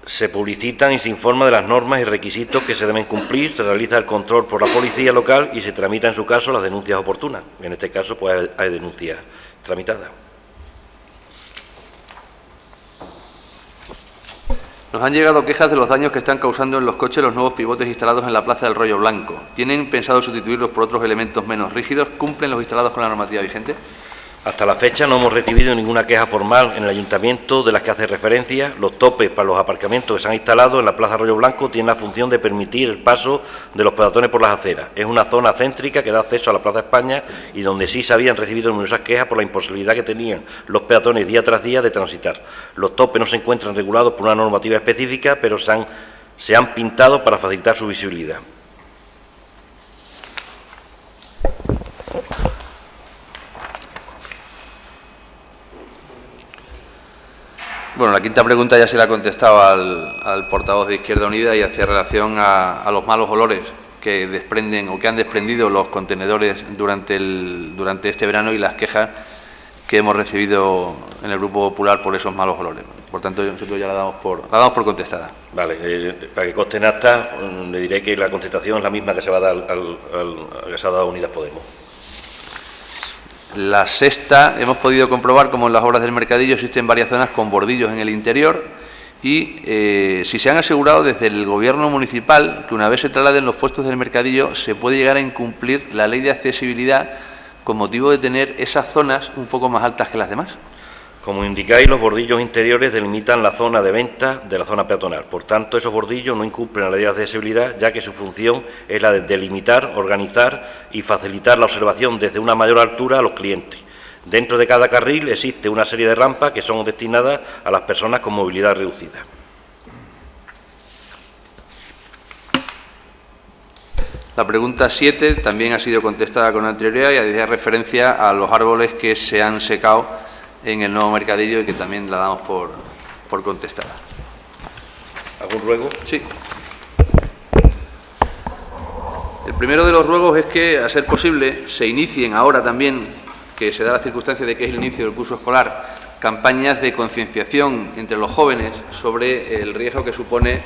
Se publicitan y se informa de las normas y requisitos que se deben cumplir, se realiza el control por la policía local y se tramita en su caso las denuncias oportunas. En este caso pues hay denuncias tramitadas. Nos han llegado quejas de los daños que están causando en los coches los nuevos pivotes instalados en la Plaza del Rollo Blanco. ¿Tienen pensado sustituirlos por otros elementos menos rígidos? ¿Cumplen los instalados con la normativa vigente? Hasta la fecha no hemos recibido ninguna queja formal en el ayuntamiento de las que hace referencia. Los topes para los aparcamientos que se han instalado en la Plaza Rollo Blanco tienen la función de permitir el paso de los peatones por las aceras. Es una zona céntrica que da acceso a la Plaza España y donde sí se habían recibido numerosas quejas por la imposibilidad que tenían los peatones día tras día de transitar. Los topes no se encuentran regulados por una normativa específica, pero se han pintado para facilitar su visibilidad. Bueno, la quinta pregunta ya se la contestaba al portavoz de Izquierda Unida y hacía relación a los malos olores que desprenden o que han desprendido los contenedores durante este verano y las quejas que hemos recibido en el Grupo Popular por esos malos olores. Por tanto, nosotros ya la damos por contestada. Vale, para que conste en acta, le diré que la contestación es la misma que se va a dar que se ha dado a Unidas Podemos. La sexta, hemos podido comprobar cómo en las obras del mercadillo existen varias zonas con bordillos en el interior y si se han asegurado desde el Gobierno municipal que una vez se trasladen los puestos del mercadillo se puede llegar a incumplir la ley de accesibilidad con motivo de tener esas zonas un poco más altas que las demás. Como indicáis, los bordillos interiores delimitan la zona de venta de la zona peatonal. Por tanto, esos bordillos no incumplen la ley de accesibilidad, ya que su función es la de delimitar, organizar y facilitar la observación desde una mayor altura a los clientes. Dentro de cada carril existe una serie de rampas que son destinadas a las personas con movilidad reducida. La pregunta 7 también ha sido contestada con anterioridad y hacía referencia a los árboles que se han secado en el nuevo mercadillo y que también la damos por contestada. ¿Algún ruego? Sí. El primero de los ruegos es que, a ser posible, se inicien ahora también, que se da la circunstancia de que es el inicio del curso escolar, campañas de concienciación entre los jóvenes sobre el riesgo que supone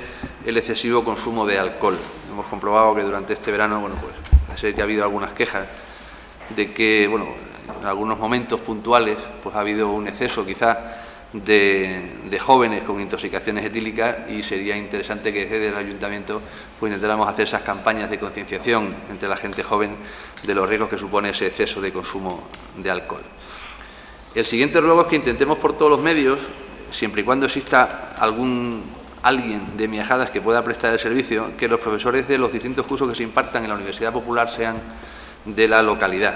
el excesivo consumo de alcohol. Hemos comprobado que durante este verano, bueno, pues, sé que ha habido algunas quejas de que, bueno, en algunos momentos puntuales, pues ha habido un exceso quizá de jóvenes con intoxicaciones etílicas y sería interesante que desde el ayuntamiento pues intentáramos hacer esas campañas de concienciación entre la gente joven de los riesgos que supone ese exceso de consumo de alcohol. El siguiente ruego es que intentemos por todos los medios, siempre y cuando exista alguien de Miajadas que pueda prestar el servicio, que los profesores de los distintos cursos que se impartan en la Universidad Popular sean de la localidad.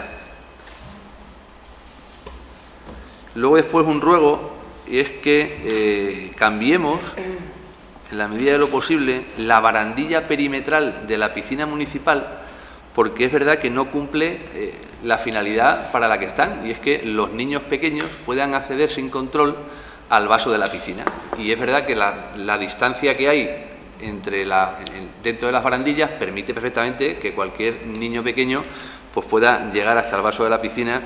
Luego después un ruego y es que cambiemos, en la medida de lo posible, la barandilla perimetral de la piscina municipal, porque es verdad que no cumple la finalidad para la que están, y es que los niños pequeños puedan acceder sin control al vaso de la piscina. Y es verdad que la distancia que hay dentro de las barandillas permite perfectamente que cualquier niño pequeño pues pueda llegar hasta el vaso de la piscina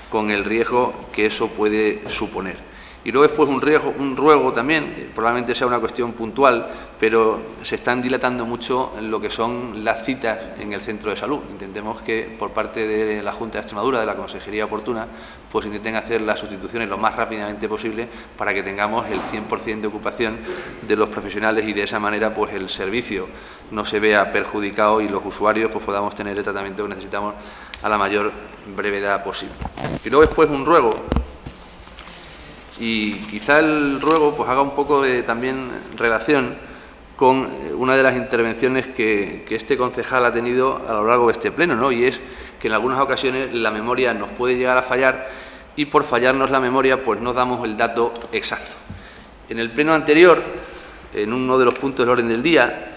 con el riesgo que eso puede suponer. Y luego después un ruego también, probablemente sea una cuestión puntual, pero se están dilatando mucho en lo que son las citas en el centro de salud. Intentemos que por parte de la Junta de Extremadura, de la Consejería Oportuna, pues intenten hacer las sustituciones lo más rápidamente posible para que tengamos el 100% de ocupación de los profesionales y de esa manera pues el servicio no se vea perjudicado y los usuarios pues podamos tener el tratamiento que necesitamos a la mayor brevedad posible. Y luego después un ruego. Y quizá el ruego pues haga un poco de también relación con una de las intervenciones que este concejal ha tenido a lo largo de este pleno, ¿no? Y es que en algunas ocasiones la memoria nos puede llegar a fallar y por fallarnos la memoria pues no damos el dato exacto. En el pleno anterior, en uno de los puntos del orden del día,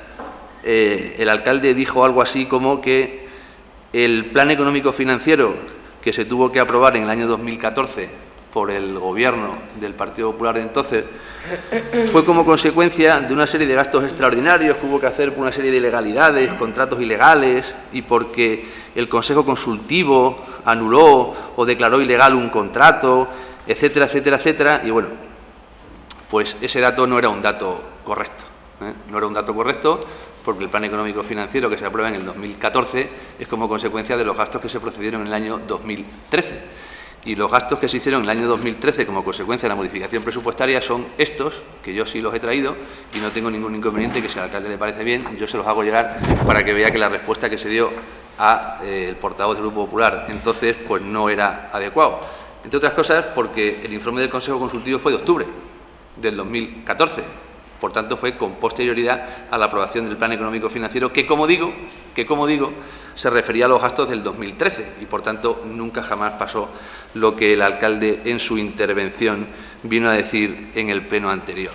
el alcalde dijo algo así como que el plan económico financiero que se tuvo que aprobar en el año 2014 por el Gobierno del Partido Popular de entonces, fue como consecuencia de una serie de gastos extraordinarios que hubo que hacer por una serie de ilegalidades, contratos ilegales, y porque el Consejo Consultivo anuló o declaró ilegal un contrato, etcétera, etcétera, etcétera. Y bueno, pues ese dato no era un dato correcto, no era un dato correcto, porque el plan económico financiero que se aprueba en el 2014 es como consecuencia de los gastos que se procedieron en el año 2013. Y los gastos que se hicieron en el año 2013 como consecuencia de la modificación presupuestaria son estos, que yo sí los he traído y no tengo ningún inconveniente, que si al alcalde le parece bien, yo se los hago llegar para que vea que la respuesta que se dio al portavoz del Grupo Popular entonces pues no era adecuado. Entre otras cosas porque el informe del Consejo Consultivo fue de octubre del 2014. Por tanto, fue con posterioridad a la aprobación del Plan Económico Financiero, que como digo, se refería a los gastos del 2013 y, por tanto, nunca jamás pasó lo que el alcalde en su intervención vino a decir en el pleno anterior.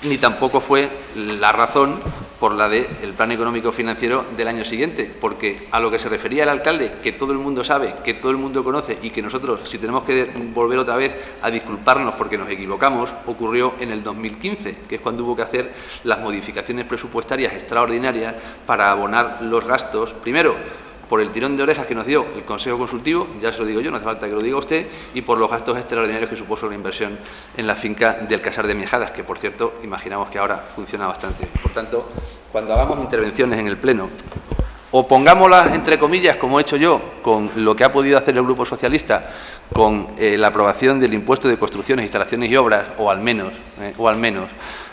Ni tampoco fue la razón por la del Plan Económico Financiero del año siguiente, porque a lo que se refería el alcalde, que todo el mundo sabe, que todo el mundo conoce y que nosotros, si tenemos que volver otra vez a disculparnos porque nos equivocamos, ocurrió en el 2015, que es cuando hubo que hacer las modificaciones presupuestarias extraordinarias para abonar los gastos, primero, por el tirón de orejas que nos dio el Consejo Consultivo, ya se lo digo yo, no hace falta que lo diga usted, y por los gastos extraordinarios que supuso la inversión en la finca del Casar de Miajadas, que, por cierto, imaginamos que ahora funciona bastante bien. Por tanto, cuando hagamos intervenciones en el Pleno O pongámoslas entre comillas, como he hecho yo, con lo que ha podido hacer el Grupo Socialista, con la aprobación del impuesto de construcciones, instalaciones y obras, o al menos,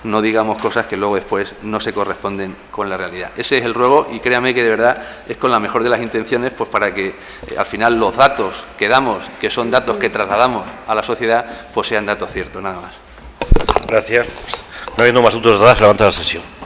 no digamos cosas que luego después no se corresponden con la realidad. Ese es el ruego y créame que de verdad es con la mejor de las intenciones, pues para que al final los datos que damos, que son datos que trasladamos a la sociedad, pues sean datos ciertos, nada más. Gracias. No habiendo más asuntos, se levanta la sesión.